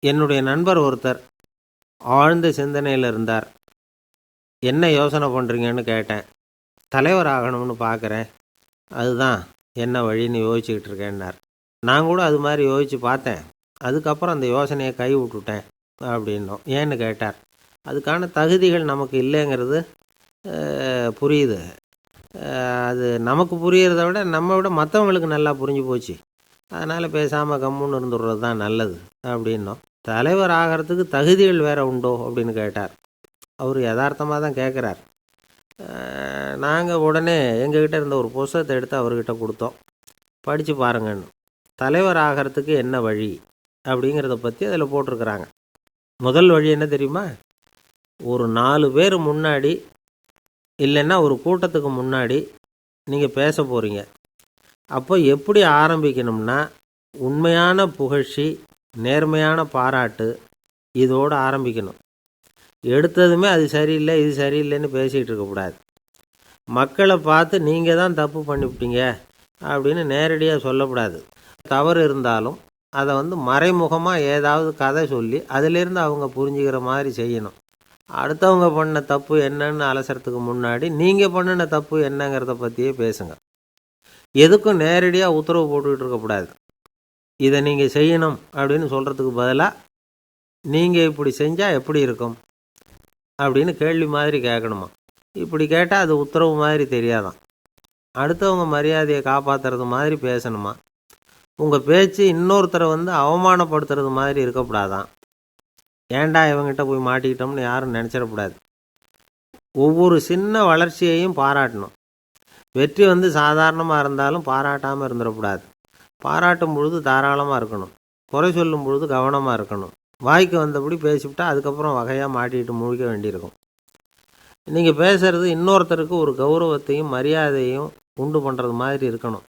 என்னுடைய நண்பர் ஒருத்தர் ஆழ்ந்த சிந்தனையில் இருந்தார். என்ன யோசனை பண்ணுறீங்கன்னு கேட்டேன். தலைவர் ஆகணும்னு பார்க்குறேன், அதுதான் என்ன வழின்னு யோசிச்சுக்கிட்டு இருக்கேன்னார். நான் கூட அது மாதிரி யோசித்து பார்த்தேன். அதுக்கப்புறம் அந்த யோசனையை கை விட்டுட்டேன் அப்படின்னோம். ஏன்னு கேட்டார். அதுக்கான தகுதிகள் நமக்கு இல்லைங்கிறது புரியுது. அது நமக்கு புரியறத விட நம்ம விட மற்றவங்களுக்கு நல்லா புரிஞ்சு போச்சு. அதனால் பேசாமல் கம்முன்னு இருந்துடுறது தான் நல்லது அப்படின்னோம். தலைவர் ஆகிறதுக்கு தகுதிகள் வேறு உண்டோ அப்படின்னு கேட்டார். அவர் யதார்த்தமாக தான் கேட்குறார். நாங்கள் உடனே எங்ககிட்ட இருந்த ஒரு புஸ்தகத்தை எடுத்து அவர்கிட்ட கொடுத்தோம். படித்து பாருங்கன்னு. தலைவர் ஆகிறதுக்கு என்ன வழி அப்படிங்கிறத பற்றி அதில் போட்டிருக்கிறாங்க. முதல் வழி என்ன தெரியுமா? ஒரு 4 பேர் முன்னாடி இல்லைன்னா ஒரு கூட்டத்துக்கு முன்னாடி நீங்கள் பேச போகிறீங்க. அப்போ எப்படி ஆரம்பிக்கணும்னா, உண்மையான புகழ்ச்சி, நேர்மையான பாராட்டு, இதோடு ஆரம்பிக்கணும். எடுத்ததுமே அது சரியில்லை இது சரியில்லைன்னு பேசிகிட்டு இருக்கக்கூடாது. மக்களை பார்த்து நீங்கள் தான் தப்பு பண்ணிவிட்டீங்க அப்படின்னு நேரடியாக சொல்லக்கூடாது. தவறு இருந்தாலும் அதை மறைமுகமாக ஏதாவது கதை சொல்லி அதிலிருந்து அவங்க புரிஞ்சுக்கிற மாதிரி செய்யணும். அடுத்தவங்க பண்ண தப்பு என்னன்னு அலசறதுக்கு முன்னாடி நீங்கள் பண்ணின தப்பு என்னங்கிறத பற்றியே பேசுங்க. எதுக்கும் நேரடியாக உத்தரவு போட்டுக்கிட்டு இருக்கக்கூடாது. இதை நீங்கள் செய்யணும் அப்படின்னு சொல்கிறதுக்கு பதிலாக நீங்கள் இப்படி செஞ்சால் எப்படி இருக்கும் அப்படின்னு கேள்வி மாதிரி கேட்கணுமா. இப்படி கேட்டால் அது உத்தரவு மாதிரி தெரியாதான். அடுத்தவங்க மரியாதையை காப்பாற்றுறது மாதிரி பேசணுமா. உங்கள் பேச்சு இன்னொருத்தரை அவமானப்படுத்துறது மாதிரி இருக்கக்கூடாதான். ஏண்டா இவங்கிட்ட போய் மாட்டிக்கிட்டோம்னு யாரும் நினச்சிடக்கூடாது. ஒவ்வொரு சின்ன வளர்ச்சியையும் பாராட்டணும். வெற்றி சாதாரணமாக இருந்தாலும் பாராட்டாமல் இருந்துடக்கூடாது. பாராட்டும் பொழுது தாராளமாக இருக்கணும். குறை சொல்லும் பொழுது கவனமாக இருக்கணும். வாய்க்கு வந்தபடி பேசிவிட்டால் அதுக்கப்புறம் வகையாக மாட்டிக்கிட்டு முழிக்க வேண்டியிருக்கும். நீங்கள் பேசுகிறது இன்னொருத்தருக்கு ஒரு கௌரவத்தையும் மரியாதையும் உண்டு பண்ணுறது மாதிரி இருக்கணும்.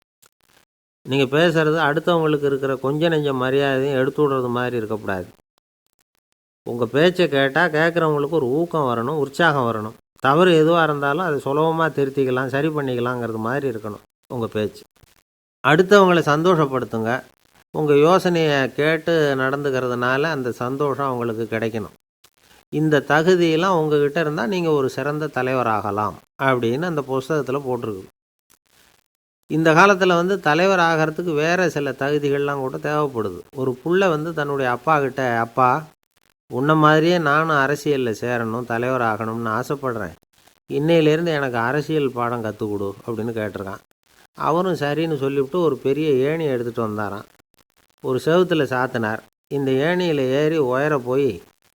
நீங்கள் பேசுகிறது அடுத்தவங்களுக்கு இருக்கிற கொஞ்ச நெஞ்ச மரியாதையும் எடுத்து விடுறது மாதிரி இருக்கக்கூடாது. உங்கள் பேச்சை கேட்டால் கேட்குறவங்களுக்கு ஒரு ஊக்கம் வரணும், உற்சாகம் வரணும். தவறு எதுவாக இருந்தாலும் அதை சுலபமாக திருத்திக்கலாம், சரி பண்ணிக்கலாங்கிறது மாதிரி இருக்கணும் உங்கள் பேச்சு. அடுத்தவங்களை சந்தோஷப்படுத்துங்க. உங்கள் யோசனையை கேட்டு நடந்துக்கிறதுனால அந்த சந்தோஷம் அவங்களுக்கு கிடைக்கணும். இந்த தகுதியெல்லாம் உங்ககிட்ட இருந்தால் நீங்கள் ஒரு சிறந்த தலைவராகலாம் அப்படின்னு அந்த புஸ்தகத்தில் போட்டிருக்கு. இந்த காலத்தில் தலைவர் ஆகிறதுக்கு வேறு சில தகுதிகள்லாம் கூட தேவைப்படுது. ஒரு புள்ள தன்னுடைய அப்பா கிட்ட, அப்பா உன்னை மாதிரியே நானும் அரசியலில் சேரணும், தலைவர் ஆகணும்னு ஆசைப்படுறேன், இன்னையிலேருந்து எனக்கு அரசியல் பாடம் கற்றுக் கொடு அப்படின்னு கேட்டிருக்கான். அவரும் சரின்னு சொல்லிவிட்டு ஒரு பெரிய ஏணியை எடுத்துகிட்டு வந்தாராம். ஒரு செவுத்தில் சாத்தினார். இந்த ஏணியில் ஏறி உயர போய்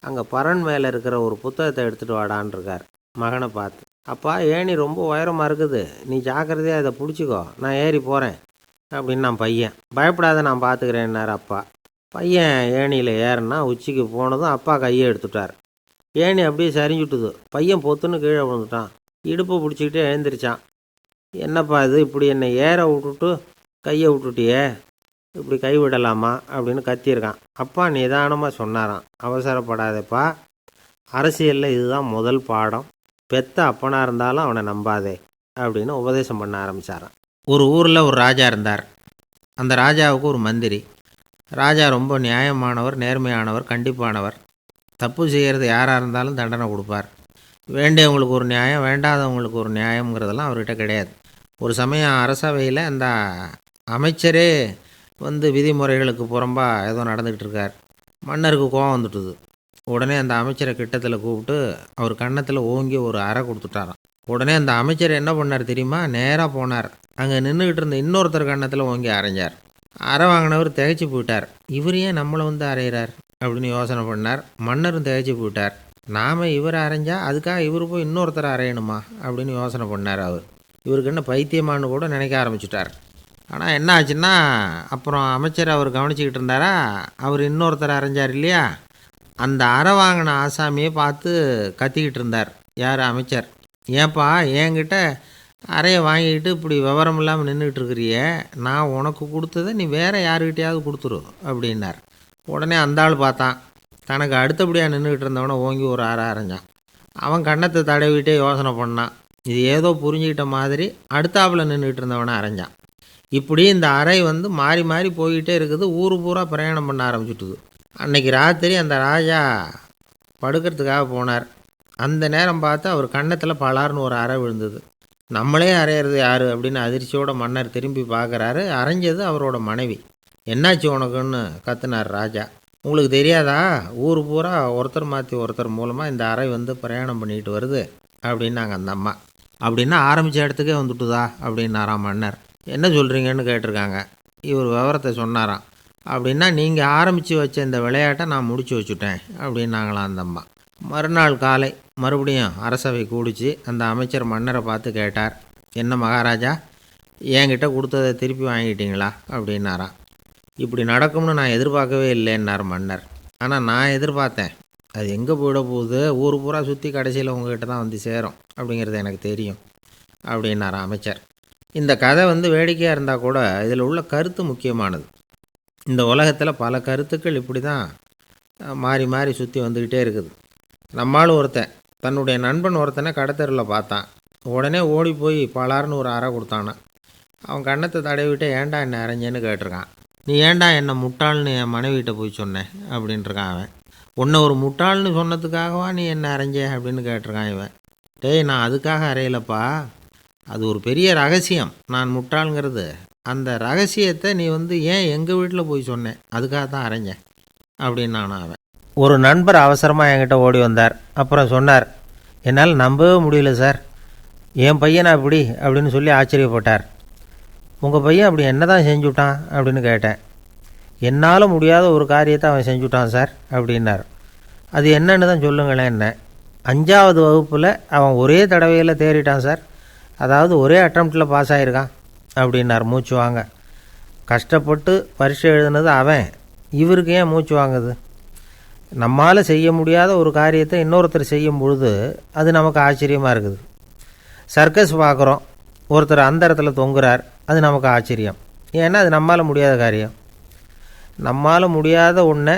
அங்கே பரன் மேலே இருக்கிற ஒரு புத்தகத்தை எடுத்துகிட்டு வாடான்ருக்கார் மகனை பார்த்து. அப்பா ஏணி ரொம்ப உயரமாக இருக்குது, நீ ஜாக்கிரதையாக இதை பிடிச்சிக்கோ, நான் ஏறி போகிறேன் அப்படின்னு நான் பையன். பயப்படாத, நான் பார்த்துக்கிறேன்னார் அப்பா. பையன் ஏணியில் ஏறினா உச்சிக்கு போனதும் அப்பா கையை எடுத்துட்டார். ஏணி அப்படியே சரிஞ்சுட்டுது. பையன் பொத்துன்னு கீழே விழுந்துட்டான். இடுப்பை பிடிச்சிக்கிட்டே எழுந்திரிச்சான். என்னப்பா இது, இப்படி என்னை ஏற விட்டுட்டு கையை விட்டுட்டியே, இப்படி கை விடலாமா அப்படின்னு கத்தியிருக்கான். அப்பா நிதானமாக சொன்னாராம், அவசரப்படாதேப்பா, அரசியலில் இதுதான் முதல் பாடம், பெத்த அப்பனாக இருந்தாலும் அவனை நம்பாதே அப்படின்னு உபதேசம் பண்ண ஆரம்பித்தாரான். ஒரு ஊரில் ஒரு ராஜா இருந்தார். அந்த ராஜாவுக்கு ஒரு மந்திரி. ராஜா ரொம்ப நியாயமானவர், நேர்மையானவர், கண்டிப்பானவர். தப்பு செய்கிறது யாராக இருந்தாலும் தண்டனை கொடுப்பார். வேண்டியவங்களுக்கு ஒரு நியாயம், வேண்டாதவங்களுக்கு ஒரு நியாயங்கிறதெல்லாம் அவர்கிட்ட கிடையாது. ஒரு சமயம் அரசவையில் அந்த அமைச்சரே விதிமுறைகளுக்கு புறம்பாக ஏதோ நடந்துக்கிட்டு இருக்கார். மன்னருக்கு கோபம் வந்துட்டுது. உடனே அந்த அமைச்சரை கிட்டத்தில் கூப்பிட்டு அவர் கன்னத்தில் ஓங்கி ஒரு அறை கொடுத்துட்டாராம். உடனே அந்த அமைச்சர் என்ன பண்ணார் தெரியுமா? நேராக போனார். அங்கே நின்றுக்கிட்டு இருந்த இன்னொருத்தர் கன்னத்தில் ஓங்கி அரைஞ்சார். அறை வாங்கினவர் திகைச்சு போயிட்டார். இவர் ஏன் நம்மளை அரைகிறார் அப்படின்னு யோசனை பண்ணார். மன்னரும் திகைச்சு போயிட்டார். நாம் இவரை அரைஞ்சா அதுக்காக இவர் போய் இன்னொருத்தரை அரையணுமா அப்படின்னு யோசனை பண்ணார். இவருக்கு என்ன பைத்தியமானு கூட நினைக்க ஆரம்பிச்சிட்டார். ஆனால் என்ன ஆச்சுன்னா, அப்புறம் அமைச்சர் அவர் கவனிச்சிக்கிட்டு இருந்தாரா, அவர் இன்னொருத்தரை அரைஞ்சார் இல்லையா, அந்த அறை வாங்கின ஆசாமியை பார்த்து கத்திக்கிட்டு இருந்தார். யார்? அமைச்சர். ஏன்பா என்கிட்ட அறையை வாங்கிக்கிட்டு இப்படி விவரம் இல்லாமல் நின்றுக்கிட்டு இருக்கிறிய, நான் உனக்கு கொடுத்ததை நீ வேறு யாருக்கிட்டையாவது கொடுத்துரு அப்படின்னார். உடனே அந்த ஆள் பார்த்தான். தனக்கு அடுத்தபடியாக நின்றுக்கிட்டு இருந்தவனை ஓங்கி ஒரு அறை அரைஞ்சான். அவன் கன்னத்தை தடவிட்டே யோசனை பண்ணான். இது ஏதோ புரிஞ்சுக்கிட்ட மாதிரி அடுத்தாப்பில் நின்றுக்கிட்டு இருந்தவனை அரைஞ்சான். இப்படி இந்த அறை மாறி மாறி போய்கிட்டே இருக்குது. ஊர் பூரா பிரயாணம் பண்ண ஆரம்பிச்சுட்டுது. அன்னைக்கு ராத்திரி அந்த ராஜா படுக்கிறதுக்காக போனார். அந்த நேரம் பார்த்து அவர் கன்னத்தில் பலார்னு ஒரு அறை விழுந்தது. நம்மளே அறையிறது யார் அப்படின்னு அதிர்ச்சியோட மன்னர் திரும்பி பார்க்குறாரு. அரைஞ்சது அவரோட மனைவி. என்னாச்சு உனக்குன்னு கத்துனார் ராஜா. உங்களுக்கு தெரியாதா, ஊர் பூரா ஒருத்தர் மாற்றி ஒருத்தர் மூலமாக இந்த அறை பிரயாணம் பண்ணிட்டு வருது அப்படின்னாங்க அந்த அம்மா. அப்படின்னா ஆரம்பித்த இடத்துக்கே வந்துட்டுதா அப்படின்னாராம் மன்னர். என்ன சொல்கிறீங்கன்னு கேட்டிருக்காங்க. இவர் விவரத்தை சொன்னாராம். அப்படின்னா நீங்கள் ஆரம்பித்து வச்ச இந்த விளையாட்டை நான் முடிச்சு வச்சுட்டேன் அப்படின்னாங்களாம் அந்த அம்மா. மறுநாள் காலை மறுபடியும் அரசவை கூடிச்சு அந்த அமைச்சர் மன்னரை பார்த்து கேட்டார். என்ன மகாராஜா, என்கிட்ட கொடுத்ததை திருப்பி வாங்கிட்டீங்களா அப்படின்னாராம். இப்படி நடக்கும்னு நான் எதிர்பார்க்கவே இல்லைன்னார் மன்னர். ஆனால் நான் எதிர்பார்த்தேன். அது எங்கே போயிட போகுது, ஊர் பூரா சுற்றி கடைசியில் உங்ககிட்ட தான் வந்து சேரும் அப்படிங்கிறது எனக்கு தெரியும் அப்படின்னார் அமைச்சர். இந்த கதை வேடிக்கையாக இருந்தால் கூட இதில் உள்ள கருத்து முக்கியமானது. இந்த உலகத்தில் பல கருத்துக்கள் இப்படி தான் மாறி மாறி சுற்றி வந்துக்கிட்டே இருக்குது. நம்மளும் ஒருத்தன் தன்னுடைய நண்பன் ஒருத்தனை கடத்தெருவில் பார்த்தான். உடனே ஓடி போய் பலார்னு ஒரு அறை கொடுத்தானான். அவன் கண்ணத்தை தடவிட்டு ஏன்டா என்ன அரைஞ்சேன்னு கேட்டிருக்கான். நீ ஏன்டா என்னை முட்டாள்னு என் மனைவிட்ட போய் சொன்னேன் அப்படின்ட்டுருக்கான் அவன். உன்னை ஒரு முட்டாள்னு சொன்னதுக்காகவா நீ என்ன அரைஞ்சே அப்படின்னு கேட்டிருக்கான் இவன். டேய், நான் அதுக்காக அறையலப்பா, அது ஒரு பெரிய ரகசியம். நான் முட்டாளுங்கிறது அந்த ரகசியத்தை நீ ஏன் எங்கள் வீட்டில் போய் சொன்னேன், அதுக்காக தான் அரைஞ்சேன் அப்படின்னு நானும் அவன். ஒரு நண்பர் அவசரமாக என்கிட்ட ஓடி வந்தார். அப்புறம் சொன்னார், என்னால் நம்பவே முடியல சார், என் பையனை அப்படி அப்படின்னு சொல்லி ஆச்சரியப்பட்டார். உங்கள் பையன் அப்படி என்ன தான் செஞ்சுட்டான் அப்படின்னு கேட்டேன். என்னால் முடியாத ஒரு காரியத்தை அவன் செஞ்சுட்டான் சார் அப்படின்னார். அது என்னன்னு தான் சொல்லுங்களேன். என்ன 5வது வகுப்பில் அவன் ஒரே தடவையில் தேறிட்டான் சார், அதாவது ஒரே அட்டம்ப்டில் பாஸ் ஆகிருக்கான் அப்படின்னார் மூச்சு வாங்க. கஷ்டப்பட்டு பரீட்சை எழுதுனது அவன், இவருக்கு ஏன் மூச்சு வாங்குது? நம்மால் செய்ய முடியாத ஒரு காரியத்தை இன்னொருத்தர் செய்யும் பொழுது அது நமக்கு ஆச்சரியமாக இருக்குது. சர்க்கஸ் பார்க்குறோம், ஒருத்தர் அந்த இடத்துல தொங்குறார், அது நமக்கு ஆச்சரியம். ஏன்னா அது நம்மால் முடியாத காரியம். நம்மால் முடியாத ஒன்றை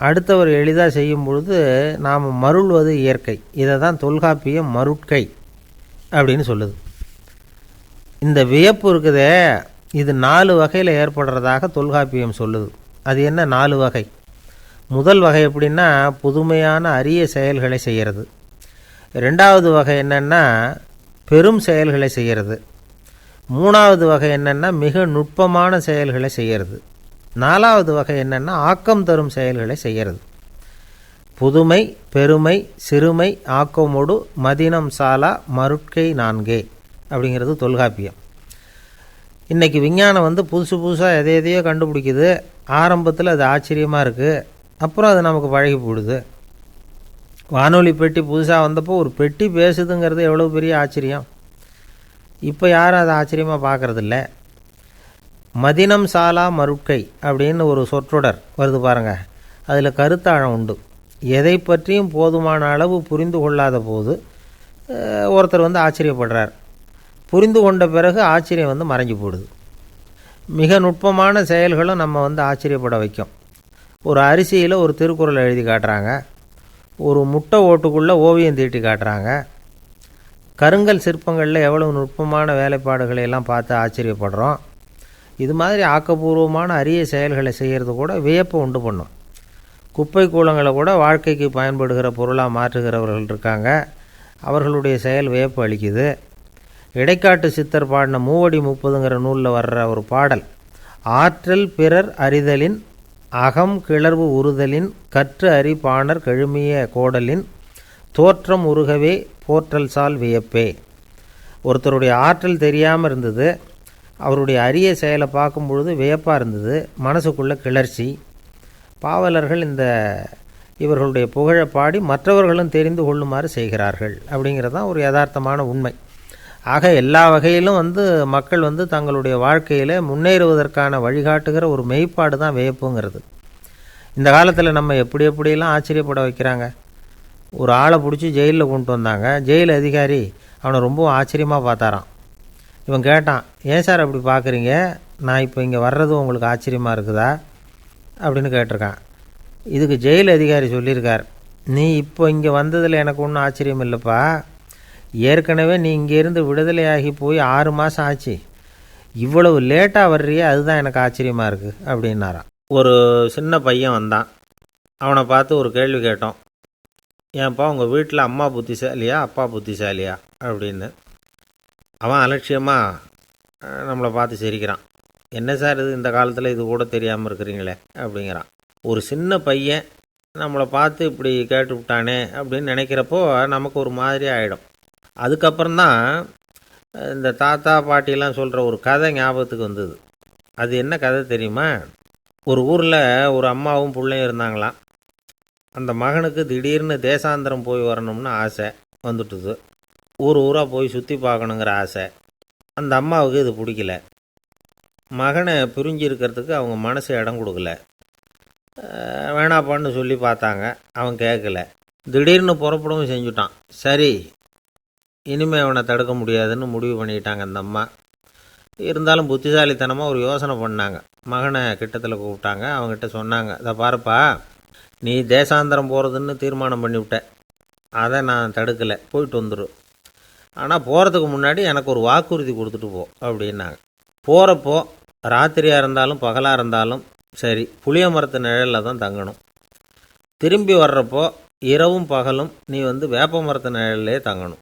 அடுத்தவர் எளிதாக செய்யும் பொழுது நாம் மருள்வது இயற்கை. இதை தான் தொல்காப்பியம் மருட்கை அப்படின்னு சொல்லுது. இந்த வியப்பு இருக்குதே, இது 4 வகையில் ஏற்படுறதாக தொல்காப்பியம் சொல்லுது. அது என்ன 4 வகை? முதல் வகை எப்படின்னா புதுமையான அரிய செயல்களை செய்கிறது. 2வது வகை என்னென்னா பெரும் செயல்களை செய்கிறது. 3வது வகை என்னென்னா மிக நுட்பமான செயல்களை செய்கிறது. 4வது வகை என்னென்னா ஆக்கம் தரும் செயல்களை செய்கிறது. புதுமை, பெருமை, சிறுமை, ஆக்கமோடு மதினம் சாலா மருட்கை 4 அப்படிங்கிறது தொல்காப்பியம். இன்றைக்கி விஞ்ஞானம் புதுசு புதுசாக எதையோ கண்டுபிடிக்குது. ஆரம்பத்தில் அது ஆச்சரியமாக இருக்குது, அப்புறம் அது நமக்கு பழகி போடுது. வானொலி பெட்டி புதுசாக வந்தப்போ ஒரு பெட்டி பேசுதுங்கிறது எவ்வளோ பெரிய ஆச்சரியம். இப்போ யாரும் அதை ஆச்சரியமாக பார்க்குறதில்ல. மதினம் சாலா மருட்கை அப்படின்னு ஒரு சொற்றொடர் வருது பாருங்கள். அதில் கருத்தாழம் உண்டு. எதை பற்றியும் போதுமான அளவு புரிந்து கொள்ளாத போது ஒருத்தர் ஆச்சரியப்படுறார். புரிந்து கொண்ட பிறகு ஆச்சரியம் மறைஞ்சு போடுது. மிக நுட்பமான செயல்களும் நம்ம ஆச்சரியப்பட வைக்கும். ஒரு அரிசியில் ஒரு திருக்குறள் எழுதி காட்டுறாங்க, ஒரு முட்டை ஓட்டுக்குள்ளே ஓவியம் தீட்டி காட்டுறாங்க. கருங்கல் சிற்பங்களில் எவ்வளவு நுட்பமான வேலைப்பாடுகளை எல்லாம் பார்த்து ஆச்சரியப்படுறோம். இது மாதிரி ஆக்கப்பூர்வமான அரிய செயல்களை செய்கிறது கூட வியப்பை உண்டு பண்ணும். குப்பை கூலங்களை கூட வாழ்க்கைக்கு பயன்படுகிற பொருளாக மாற்றுகிறவர்கள் இருக்காங்க. அவர்களுடைய செயல் வியப்பு அளிக்குது. இடைக்காட்டு சித்தர் பாடின 30 நூலில் வர்ற ஒரு பாடல், ஆற்றல் பிறர் அறிதலின் அகம் கிளர்வு உறுதலின் கற்று அறி பாணர் கழுமிய கோடலின் தோற்றம் உருகவே போற்றல் சால் வியப்பே. ஒருத்தருடைய ஆற்றல் தெரியாமல் இருந்தது, அவருடைய அரிய செயலை பார்க்கும் பொழுது வியப்பாக இருந்தது, மனசுக்குள்ளே கிளர்ச்சி. பாவலர்கள் இவர்களுடைய புகழை பாடி மற்றவர்களும் தெரிந்து கொள்ளுமாறு செய்கிறார்கள் அப்படிங்கிறது தான் ஒரு யதார்த்தமான உண்மை. ஆக எல்லா வகையிலும் மக்கள் தங்களுடைய வாழ்க்கையில் முன்னேறுவதற்கான வழிகாட்டுகிற ஒரு மெய்ப்பாடு தான் வியப்புங்கிறது. இந்த காலத்தில் நம்ம எப்படியெல்லாம் ஆச்சரியப்பட வைக்கிறாங்க. ஒரு ஆளை பிடிச்சி ஜெயிலில் கொண்டு வந்தாங்க. ஜெயில் அதிகாரி அவனை ரொம்ப ஆச்சரியமாக பார்த்தாரான். இவன் கேட்டான், ஏன் சார் அப்படி பார்க்குறீங்க, நான் இப்போ இங்கே வர்றது உங்களுக்கு ஆச்சரியமாக இருக்குதா அப்படின்னு கேட்டிருக்கான். இதுக்கு ஜெயில் அதிகாரி சொல்லியிருக்கார், நீ இப்போ இங்கே வந்ததில் எனக்கு ஒன்றும் ஆச்சரியம் இல்லைப்பா, ஏற்கனவே நீ இங்கேருந்து விடுதலையாகி போய் 6 மாதம் ஆச்சு, இவ்வளவு லேட்டாக வர்றியே அதுதான் எனக்கு ஆச்சரியமாக இருக்குது அப்படின்னாராம். ஒரு சின்ன பையன் வந்தான். அவனை பார்த்து ஒரு கேள்வி கேட்டோம். ஏன்ப்பா உங்கள் வீட்டில் அம்மா புத்திசாலியா அப்பா புத்திசாலியா அப்படின்னு. அவன் அலட்சியமாக நம்மளை பார்த்து சிரிக்கிறான். என்ன சார் இது, இந்த காலத்தில் இது கூட தெரியாமல் இருக்கிறீங்களே அப்படிங்கிறான். ஒரு சின்ன பையன் நம்மளை பார்த்து இப்படி கேட்டு விட்டானே அப்படின்னு நினைக்கிறப்போ நமக்கு ஒரு மாதிரி ஆகிடும். அதுக்கப்புறம்தான் இந்த தாத்தா பாட்டிலாம் சொல்கிற ஒரு கதை ஞாபகத்துக்கு வந்தது. அது என்ன கதை தெரியுமா? ஒரு ஊரில் ஒரு அம்மாவும் பிள்ளையும் இருந்தாங்களாம். அந்த மகனுக்கு திடீர்னு தேசாந்திரம் போய் வரணும்னு ஆசை வந்துட்டுது. ஊராக போய் சுற்றி பார்க்கணுங்கிற ஆசை. அந்த அம்மாவுக்கு இது பிடிக்கல. மகனை பிரிஞ்சு இருக்கிறதுக்கு அவங்க மனசு இடம் கொடுக்கல. வேணாப்பான்னு சொல்லி பார்த்தாங்க, அவன் கேட்கல. திடீர்னு புறப்படவும் செஞ்சுட்டான். சரி, இனிமேல் அவனை தடுக்க முடியாதுன்னு முடிவு பண்ணிட்டாங்க அந்த அம்மா. இருந்தாலும் புத்திசாலித்தனமாக ஒரு யோசனை பண்ணாங்க. மகனை கிட்டத்தில் கூப்பிட்டாங்க. அவங்ககிட்ட சொன்னாங்க, இதை பாருப்பா, நீ தேசாந்திரம் போகிறதுன்னு தீர்மானம் பண்ணிவிட்ட, அதை நான் தடுக்கலை, போயிட்டு வந்துடும். ஆனால் போகிறதுக்கு முன்னாடி எனக்கு ஒரு வாக்குறுதி கொடுத்துட்டு போ அப்படின்னாங்க. போகிறப்போ ராத்திரியாக இருந்தாலும் பகலாக இருந்தாலும் சரி, புளிய மரத்து நிழலில் தான் தங்கணும். திரும்பி வர்றப்போ இரவும் பகலும் நீ வேப்ப மரத்து நிழல்லே தங்கணும்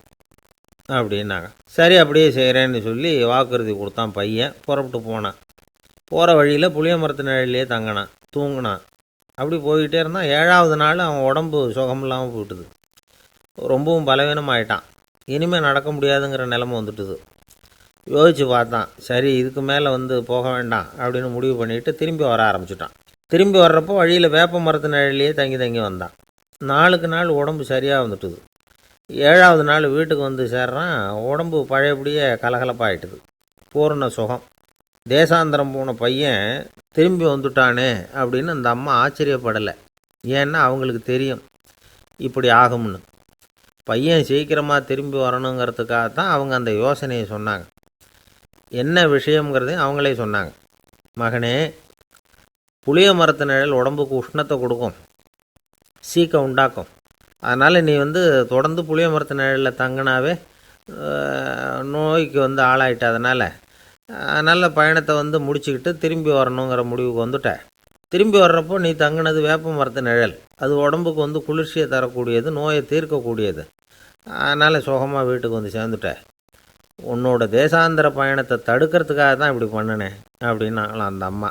அப்படின்னாங்க. சரி, அப்படியே செய்கிறேன்னு சொல்லி வாக்குறுதி கொடுத்தான் பையன். புறப்பட்டு போனான். போகிற வழியில் புளிய மரத்து நிழல்லே தங்கினான், தூங்கினான். அப்படி போய்கிட்டே இருந்தான். 7ஆவது நாள் அவன் உடம்பு சுகமில்லாமல் போயிட்டுது. ரொம்பவும் பலவீனமாயிட்டான். இனிமேல் நடக்க முடியாதுங்கிற நிலைமை வந்துட்டுது. யோசித்து பார்த்தான். சரி, இதுக்கு மேலே போக வேண்டாம் அப்படின்னு முடிவு பண்ணிவிட்டு திரும்பி வர ஆரம்பிச்சிட்டான். திரும்பி வர்றப்போ வழியில் வேப்ப மரத்து நிழலையே தங்கி வந்தான். நாளுக்கு நாள் உடம்பு சரியாக வந்துட்டுது. 7ஆவது நாள் வீட்டுக்கு சேர்றான். உடம்பு பழையபடியே கலகலப்பாயிட்டுது. பூர்ண சுகம். தேசாந்திரம் போன பையன் திரும்பி வந்துட்டானே அப்படின்னு அந்த அம்மா ஆச்சரியப்படலை. ஏன்னா அவங்களுக்கு தெரியும் இப்படி ஆகும்னு. பையன் சீக்கிரமாக திரும்பி வரணுங்கிறதுக்காக தான் அவங்க அந்த யோசனையை சொன்னாங்க. என்ன விஷயங்கிறதையும் அவங்களே சொன்னாங்க. மகனே, புளிய மரத்து நிழல் உடம்புக்கு உஷ்ணத்தை கொடுக்கும், சீக்கம் உண்டாக்கும். அதனால் நீ தொடர்ந்து புளிய மரத்து நிழலில் தங்கினாவே நோய்க்கு ஆளாயிட்ட. அதனால் பயணத்தை முடிச்சுக்கிட்டு திரும்பி வரணுங்கிற முடிவுக்கு வந்துட்ட. திரும்பி வர்றப்போ நீ தங்கினது வேப்ப மரத்து நிழல். அது உடம்புக்கு குளிர்ச்சியை தரக்கூடியது, நோயை தீர்க்கக்கூடியது. அதனால் சுகமாக வீட்டுக்கு சேர்ந்துட்ட. உன்னோட தேசாந்திர பயணத்தை தடுக்கிறதுக்காக தான் இப்படி பண்ணினேன் அப்படின்னாங்களாம் அந்த அம்மா.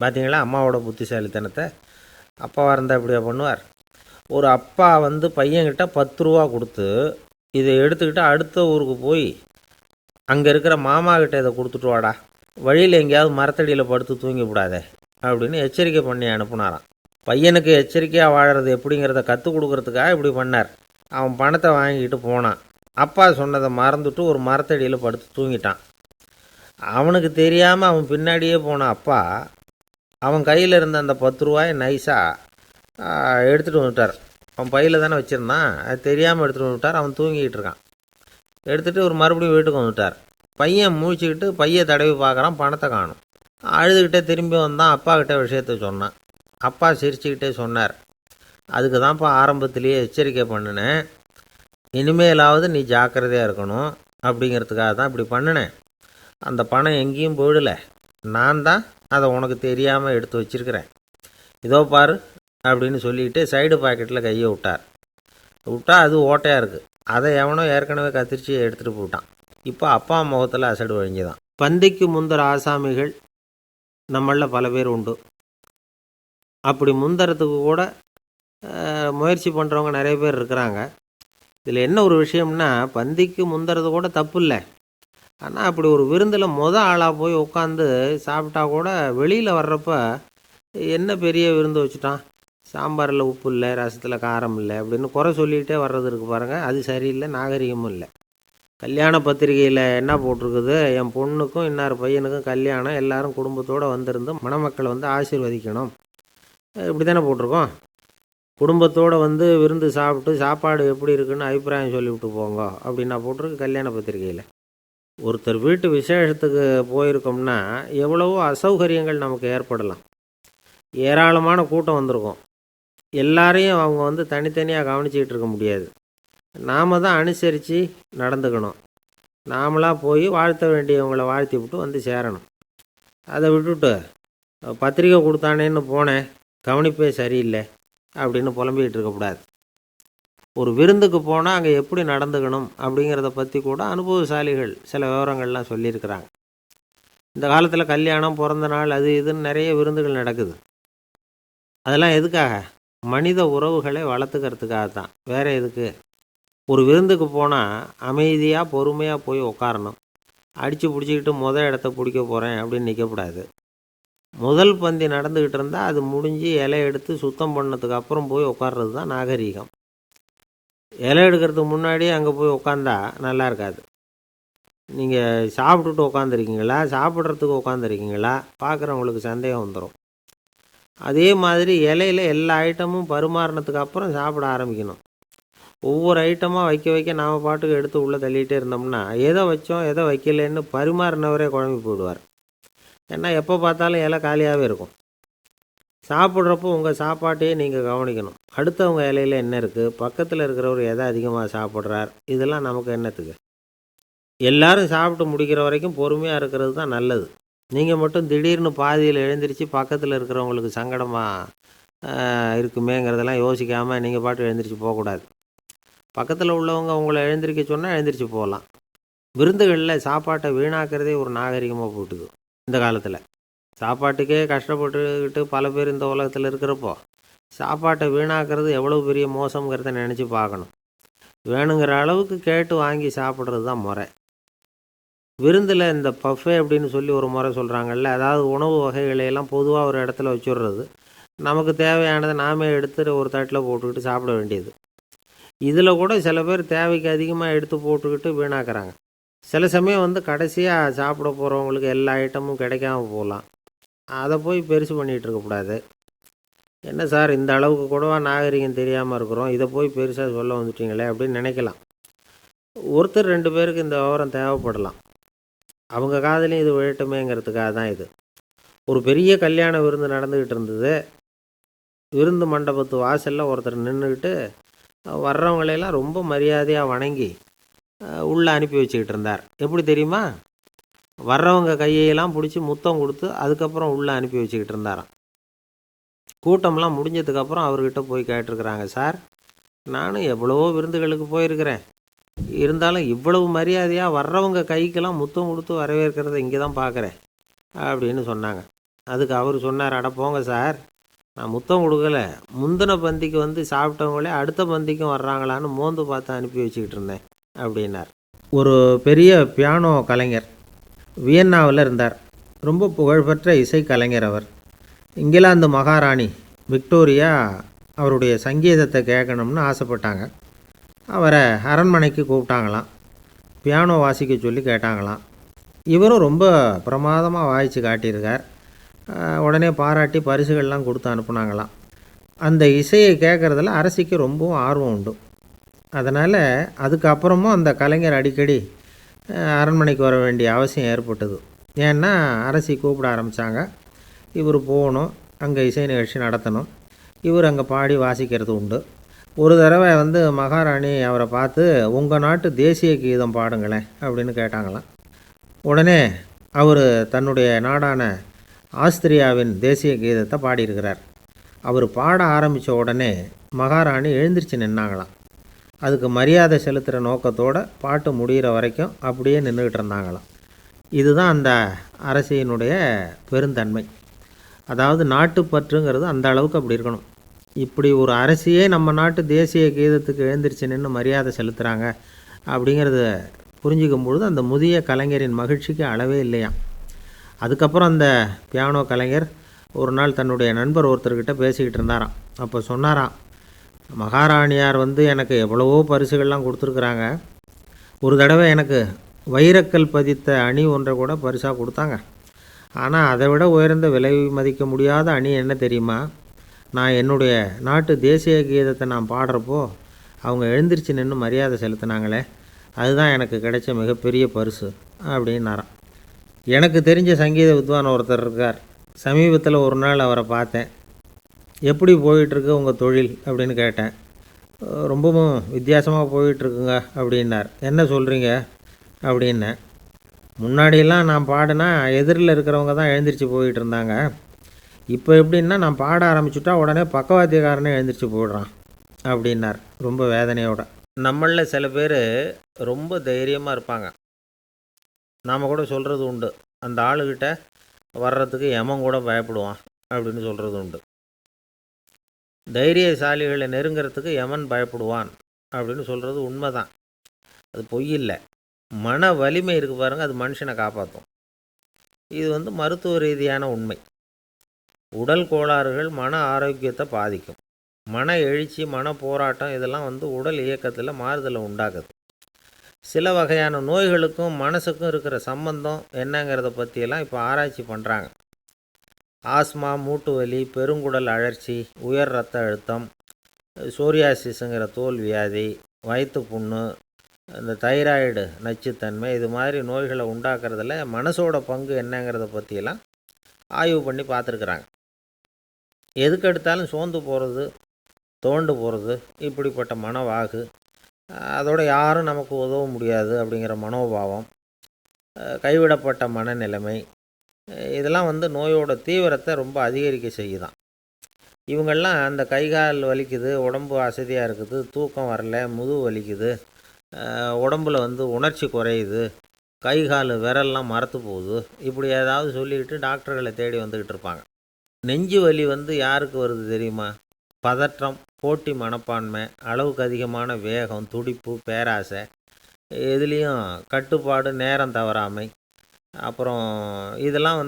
பார்த்தீங்களா அம்மாவோட புத்திசாலித்தனத்தை? அப்பாவாக இருந்தால் இப்படியா பண்ணுவார்? ஒரு அப்பா பையன்கிட்ட 10 ரூபா கொடுத்து இதை எடுத்துக்கிட்டு அடுத்த ஊருக்கு போய் அங்கே இருக்கிற மாமா கிட்ட இதை கொடுத்துட்டு வாடா, வழியில் எங்கேயாவது மரத்தடியில் படுத்து தூங்கி விடாதே அப்படின்னு எச்சரிக்கை பண்ணி அனுப்புனாராம். பையனுக்கு எச்சரிக்கையாக வாழறது எப்படிங்கிறத கற்றுக் கொடுக்கறதுக்காக இப்படி பண்ணார். அவன் பணத்தை வாங்கிக்கிட்டு போனான். அப்பா சொன்னதை மறந்துட்டு ஒரு மரத்தடியில் படுத்து தூங்கிட்டான். அவனுக்கு தெரியாமல் அவன் பின்னாடியே போன அப்பா அவன் கையில் இருந்த அந்த 10 ரூபாயை நைஸாக எடுத்துகிட்டு வந்துட்டார். அவன் பையில் தானே வச்சுருந்தான், அது தெரியாமல் எடுத்துகிட்டு வந்துட்டார். அவன் தூங்கிக்கிட்டு இருக்கான். எடுத்துகிட்டு ஒரு மறுபடியும் வீட்டுக்கு வந்துட்டார். பையன் முழிச்சுக்கிட்டு பையை தடவி பார்க்குறான், பணத்தை காணும். அழுதுகிட்டே திரும்பி வந்தான். அப்பா கிட்ட விஷயத்த சொன்னான். அப்பா சிரிச்சுக்கிட்டே சொன்னார், அதுக்கு தான்ப்பா ஆரம்பத்திலேயே எச்சரிக்கை பண்ணினேன், இனிமேலாவது நீ ஜாக்கிரதையாக இருக்கணும் அப்படிங்கிறதுக்காக தான் இப்படி பண்ணினேன். அந்த பணம் எங்கேயும் போயிடலை, நான் தான் அதை உனக்கு தெரியாமல் எடுத்து வச்சிருக்கிறேன். இதோ பாரு அப்படின்னு சொல்லிட்டு சைடு பாக்கெட்டில் கையை விட்டா அது ஓட்டையாக இருக்குது. அதை எவனோ ஏற்கனவே கத்திரிச்சு எடுத்துகிட்டு போயிட்டான். இப்போ அப்பா முகத்தில் அசடு வழிஞ்சுதான். பந்திக்கு முந்தர ஆசாமிகள் நம்மளில் பல பேர் உண்டு. அப்படி முந்தறதுக்கு கூட முயற்சி பண்ணுறவங்க நிறைய பேர் இருக்கிறாங்க. இதில் என்ன ஒரு விஷயம்னா, பந்திக்கு முந்துறது கூட தப்பு இல்லை. ஆனால் அப்படி ஒரு விருந்தில் ஆளாக போய் உட்காந்து சாப்பிட்டா கூட வெளியில் வர்றப்ப என்ன பெரிய விருந்து வச்சுட்டான், சாம்பாரில் உப்பு இல்லை, ரசத்தில் காரம் இல்லை அப்படின்னு குறை சொல்லிகிட்டே வர்றது இருக்குது பாருங்கள். அது சரியில்லை, நாகரிகமும் இல்லை. கல்யாண பத்திரிகையில் என்ன போட்டிருக்குது, என் பொண்ணுக்கும் இன்னார் பையனுக்கும் கல்யாணம், எல்லாரும் குடும்பத்தோடு வந்திருந்து மணமக்களை ஆசீர்வதிக்கணும், இப்படி தானே போட்டிருக்கோம். குடும்பத்தோடு விருந்து சாப்பிட்டு சாப்பாடு எப்படி இருக்குன்னு அபிப்பிராயம் சொல்லிவிட்டு போங்க அப்படின்னா போட்டிருக்கு கல்யாண பத்திரிகையில். ஒருத்தர் வீட்டு விசேஷத்துக்கு போயிருக்கோம்னா எவ்வளவோ அசௌகரியங்கள் நமக்கு ஏற்படலாம். ஏராளமான கூட்டம் வந்திருக்கும். எல்லாரையும் அவங்க தனித்தனியாக கவனிச்சிக்கிட்டு இருக்க முடியாது. நாம் தான் அனுசரித்து நடந்துக்கணும். நாமளாக போய் வாழ்த்த வேண்டியவங்களை வாழ்த்தி விட்டு சேரணும். அதை விட்டுட்டு பத்திரிக்கை கொடுத்தானேன்னு போனேன், கவனிப்பே சரியில்லை அப்படின்னு புலம்பிக்கிட்டு இருக்கக்கூடாது. ஒரு விருந்துக்கு போனால் அங்கே எப்படி நடந்துக்கணும் அப்படிங்கிறத பற்றி கூட அனுபவசாலிகள் சில விவரங்கள்லாம் சொல்லியிருக்கிறாங்க. இந்த காலத்தில் கல்யாணம், பிறந்த நாள், அது இதுன்னு நிறைய விருந்துகள் நடக்குது. அதெல்லாம் எதுக்காக? மனித உறவுகளை வளர்த்துக்கிறதுக்காக தான். வேறு எதுக்கு? ஒரு விருந்துக்கு போனால் அமைதியாக பொறுமையாக போய் உட்காரணும். அடித்து பிடிச்சிக்கிட்டு இடத்த பிடிக்க போகிறேன் அப்படின்னு நிற்கக்கூடாது. முதல் பந்தி நடந்துக்கிட்டு இருந்தால் அது முடிஞ்சு இலை எடுத்து சுத்தம் பண்ணதுக்கு அப்புறம் போய் உட்கார்றது தான் நாகரீகம். இலை எடுக்கிறதுக்கு முன்னாடியே அங்கே போய் உட்காந்தா நல்லா இருக்காது. நீங்கள் சாப்பிட்டுட்டு உட்காந்துருக்கீங்களா, சாப்பிட்றதுக்கு உட்காந்துருக்கீங்களா, பார்க்குறவங்களுக்கு சந்தேகம் வந்துடும். அதே மாதிரி இலையில் எல்லா ஐட்டமும் பரிமாறினதுக்கு அப்புறம் சாப்பிட ஆரம்பிக்கணும். ஒவ்வொரு ஐட்டமாக வைக்க வைக்க நாம் பாட்டுக்கு எடுத்து உள்ளே தள்ளிகிட்டே இருந்தோம்னா எதை வச்சோம் எதை வைக்கலன்னு பரிமாறினவரே குழம்பி போயிடுவார். ஏன்னா எப்போ பார்த்தாலும் இலை காலியாகவே இருக்கும். சாப்பிட்றப்போ உங்கள் சாப்பாட்டையே நீங்கள் கவனிக்கணும். அடுத்தவங்க இலையில் என்ன இருக்குது, பக்கத்தில் இருக்கிறவர் எதை அதிகமாக சாப்பிட்றார், இதெல்லாம் நமக்கு என்னத்துக்கு? எல்லாரும் சாப்பிட்டு முடிக்கிற வரைக்கும் பொறுமையாக இருக்கிறது தான் நல்லது. நீங்கள் மட்டும் திடீர்னு பாதியில் எழுந்திரிச்சு பக்கத்தில் இருக்கிறவங்களுக்கு சங்கடமாக இருக்குமேங்கிறதெல்லாம் யோசிக்காமல் நீங்கள் பாட்டு எழுந்திரிச்சு போகக்கூடாது. பக்கத்தில் உள்ளவங்க உங்களை எழுந்திரிக்க சொன்னால் எழுந்திரிச்சு போகலாம். விருந்துகளில் சாப்பாட்டை வீணாக்கிறதே ஒரு நாகரிகமாக போட்டுது இந்த காலத்தில். சாப்பாட்டுக்கே கஷ்டப்பட்டுக்கிட்டு பல பேர் இந்த உலகத்தில் இருக்கிறப்போ சாப்பாட்டை வீணாக்கிறது எவ்வளோ பெரிய மோசங்கிறத நினச்சி பார்க்கணும். வேணுங்கிற அளவுக்கு கேட்டு வாங்கி சாப்பிட்றது தான் முறை. விருந்தில் இந்த பஃபே அப்படின்னு சொல்லி ஒரு முறை சொல்கிறாங்கல்ல, அதாவது உணவு வகைகளையெல்லாம் பொதுவாக ஒரு இடத்துல வச்சுடுறது, நமக்கு தேவையானதை நாமே எடுத்து ஒரு தட்டில் போட்டுக்கிட்டு சாப்பிட வேண்டியது. இதில் கூட சில பேர் தேவைக்கு அதிகமாக எடுத்து போட்டுக்கிட்டு வீணாக்குறாங்க. சில சமயம் கடைசியாக சாப்பிட போகிறவங்களுக்கு எல்லா ஐட்டமும் கிடைக்காம போகலாம். அதை போய் பெருசு பண்ணிகிட்டு இருக்கக்கூடாது. என்ன சார், இந்த அளவுக்கு கூடவா நாகரிகம் தெரியாமல் இருக்கிறோம், இதை போய் பெருசாக சொல்ல வந்துட்டீங்களே அப்படின்னு நினைக்கலாம். ஒருத்தர் 2 பேருக்கு இந்த விவரம் தேவைப்படலாம். அவங்க காதலையும் இது விழட்டுமேங்கிறதுக்காக தான் இது. ஒரு பெரிய கல்யாண விருந்து நடந்துக்கிட்டு இருந்தது. விருந்து மண்டபத்து வாசலில் ஒருத்தர் நின்றுக்கிட்டு வர்றவங்களையெல்லாம் ரொம்ப மரியாதையாக வணங்கி உள்ளே அனுப்பி வச்சுக்கிட்டு இருந்தார். எப்படி தெரியுமா? வர்றவங்க கையெல்லாம் பிடிச்சி முத்தம் கொடுத்து அதுக்கப்புறம் உள்ளே அனுப்பி வச்சுக்கிட்டு இருந்தாராம். கூட்டம்லாம் முடிஞ்சதுக்கப்புறம் அவர்கிட்ட போய் கேட்டிருக்கிறாங்க, சார், நானும் எவ்வளவோ விருந்துகளுக்கு போயிருக்கிறேன், இருந்தாலும் இவ்வளவு மரியாதையாக வர்றவங்க கைக்கெல்லாம் முத்தம் கொடுத்து வரவேற்கிறத இங்கே தான் பார்க்குறேன் அப்படின்னு சொன்னாங்க. அதுக்கு அவர் சொன்னார், அட போங்க சார், நான் முத்தம் கொடுக்கல, முந்தின பந்திக்கு சாப்பிட்டவங்களே அடுத்த பந்திக்கும் வர்றாங்களான்னு மோந்து பார்த்து அனுப்பி வச்சுக்கிட்டு இருந்தேன் அப்படின்னார். ஒரு பெரிய பியானோ கலைஞர் வியன்னாவில் இருந்தார். ரொம்ப புகழ்பெற்ற இசை கலைஞர் அவர். இங்கிலாந்து மகாராணி விக்டோரியா அவருடைய சங்கீதத்தை கேட்கணும்னு ஆசைப்பட்டாங்க. அவரை அரண்மனைக்கு கூப்பிட்டாங்களாம். பியானோ வாசிக்க சொல்லி கேட்டாங்களாம். இவரும் ரொம்ப பிரமாதமாக வாய்ச்சி காட்டியிருக்கார். உடனே பாராட்டி பரிசுகள்லாம் கொடுத்து அனுப்புனாங்களாம். அந்த இசையை கேட்குறதுல அரசிக்கு ரொம்பவும் ஆர்வம் உண்டு. அதனால் அதுக்கப்புறமும் அந்த கலைஞர் அடிக்கடி அரண்மனைக்கு வர வேண்டிய அவசியம் ஏற்பட்டது. ஏன்னா அரசி கூப்பிட ஆரம்பித்தாங்க. இவர் போகணும், அங்கே இசை நிகழ்ச்சி நடத்தணும். இவர் அங்கே பாடி வாசிக்கிறது உண்டு. ஒரு தடவை மகாராணி அவரை பார்த்து, உங்கள் நாட்டு தேசிய கீதம் பாடுங்களேன் அப்படின்னு கேட்டாங்களாம். உடனே அவர் தன்னுடைய நாடான ஆஸ்திரியாவின் தேசிய கீதத்தை பாடியிருக்கிறார். அவர் பாட ஆரம்பித்த உடனே மகாராணி எழுந்திரிச்சு நின்னாங்களாம். அதுக்கு மரியாதை செலுத்துகிற நோக்கத்தோடு பாட்டு முடிகிற வரைக்கும் அப்படியே நின்றுக்கிட்டு இருந்தாங்களாம். இதுதான் அந்த அரசியினுடைய பெருந்தன்மை. அதாவது நாட்டுப்பற்றுங்கிறது அந்த அளவுக்கு அப்படி இருக்கணும். இப்படி ஒரு அரசியே நம்ம நாட்டு தேசிய கீதத்துக்கு எழுந்திரிச்சு நின்று மரியாதை செலுத்துகிறாங்க அப்படிங்கிறத புரிஞ்சிக்கும் பொழுது அந்த முதிய கலைஞரின் மகிழ்ச்சிக்கு அளவே இல்லையாம். அதுக்கப்புறம் அந்த பியானோ கலைஞர் ஒரு நாள் தன்னுடைய நண்பர் ஒருத்தர்கிட்ட பேசிக்கிட்டு இருந்தாராம். அப்போ சொன்னாராம், மகாராணியார் எனக்கு எவ்வளவோ பரிசுகள்லாம் கொடுத்துருக்குறாங்க. ஒரு தடவை எனக்கு வைரக்கல் பதித்த அணி ஒன்றை கூட பரிசாக கொடுத்தாங்க. ஆனால் அதை விட உயர்ந்த விலை மதிக்க முடியாத அணி என்ன தெரியுமா? நான் என்னுடைய நாட்டு தேசிய கீதத்தை நான் பாடுறப்போ அவங்க எழுந்திரிச்சு நின்று மரியாதை செலுத்தினாங்களே, அதுதான் எனக்கு கிடைச்ச மிகப்பெரிய பரிசு அப்படின்னாராம். எனக்கு தெரிஞ்ச சங்கீத வித்வான் ஒருத்தர் இருக்கார். சமீபத்தில் ஒரு நாள் அவரை பார்த்தேன். எப்படி போயிட்டுருக்கு உங்கள் தொழில் அப்படின்னு கேட்டேன். ரொம்பவும் வித்தியாசமாக போயிட்டுருக்குங்க அப்படின்னார். என்ன சொல்கிறீங்க அப்படின்னேன். முன்னாடியெல்லாம் நான் பாடினா எதிரில் இருக்கிறவங்க தான் எழுந்திரிச்சு போயிட்டு இருந்தாங்க. இப்போ எப்படின்னா நான் பாட ஆரம்பிச்சுட்டா உடனே பக்கவாத்தியக்காரனே எழுந்திரிச்சு போயிடுறான் அப்படின்னார் ரொம்ப வேதனையோட. நம்மளில் சில பேர் ரொம்ப தைரியமாக இருப்பாங்க. நாம் கூட சொல்கிறது உண்டு, அந்த ஆளுகிட்ட வர்றதுக்கு யமன் கூட பயப்படுவான் அப்படின்னு சொல்கிறது உண்டு. தைரியசாலிகளை நெருங்கிறதுக்கு யமன் பயப்படுவான் அப்படின்னு சொல்கிறது உண்மை தான், அது பொய் இல்லை. மன வலிமை இருக்குது பாருங்கள், அது மனுஷனை காப்பாற்றும். இது மருத்துவ ரீதியான உண்மை. உடல் கோளாறுகள் மன ஆரோக்கியத்தை பாதிக்கும். மன எழுச்சி, மன போராட்டம் இதெல்லாம் உடல் இயக்கத்தில் மாறுதலை உண்டாக்குது. சில வகையான நோய்களுக்கும் மனசுக்கும் இருக்கிற சம்பந்தம் என்னங்கிறத பற்றியெல்லாம் இப்போ ஆராய்ச்சி பண்ணுறாங்க. ஆஸ்மா, மூட்டு வலி, பெருங்குடல் அழற்சி, உயர் இரத்த அழுத்தம், சோரியாசிஸுங்கிற தோல் வியாதி, வயிற்று புண்ணு, இந்த தைராய்டு நச்சுத்தன்மை, இது மாதிரி நோய்களை உண்டாக்குறதுல மனசோட பங்கு என்னங்கிறத பற்றியெல்லாம் ஆய்வு பண்ணி பார்த்துருக்குறாங்க. எதுக்கு எடுத்தாலும் சோர்ந்து போகிறது, தோண்டு போகிறது, இப்படிப்பட்ட மனவாகு, அதோட யாரும் நமக்கு உதவ முடியாது அப்படிங்கிற மனோபாவம், கைவிடப்பட்ட மனநிலைமை, இதெல்லாம் நோயோட தீவிரத்தை ரொம்ப அதிகரிக்க செய்யுதான். இவங்கெல்லாம் அந்த கை கால் வலிக்குது, உடம்பு அசதியாக இருக்குது, தூக்கம் வரல, முதுகு வலிக்குது, உடம்புல உணர்ச்சி குறையுது, கை கால் விரல்லாம் மரத்து போகுது, இப்படி ஏதாவது சொல்லிக்கிட்டு டாக்டர்களை தேடி வந்துக்கிட்டு இருப்பாங்க. நெஞ்சு வலி யாருக்கு வருது தெரியுமா? பதற்றம், போட்டி மனப்பான்மை, அளவுக்கு அதிகமான வேகம், துடிப்பு, பேராசை, எதுலேயும் கட்டுப்பாடு, நேரம் தவறாமை, அப்புறம் இதெல்லாம்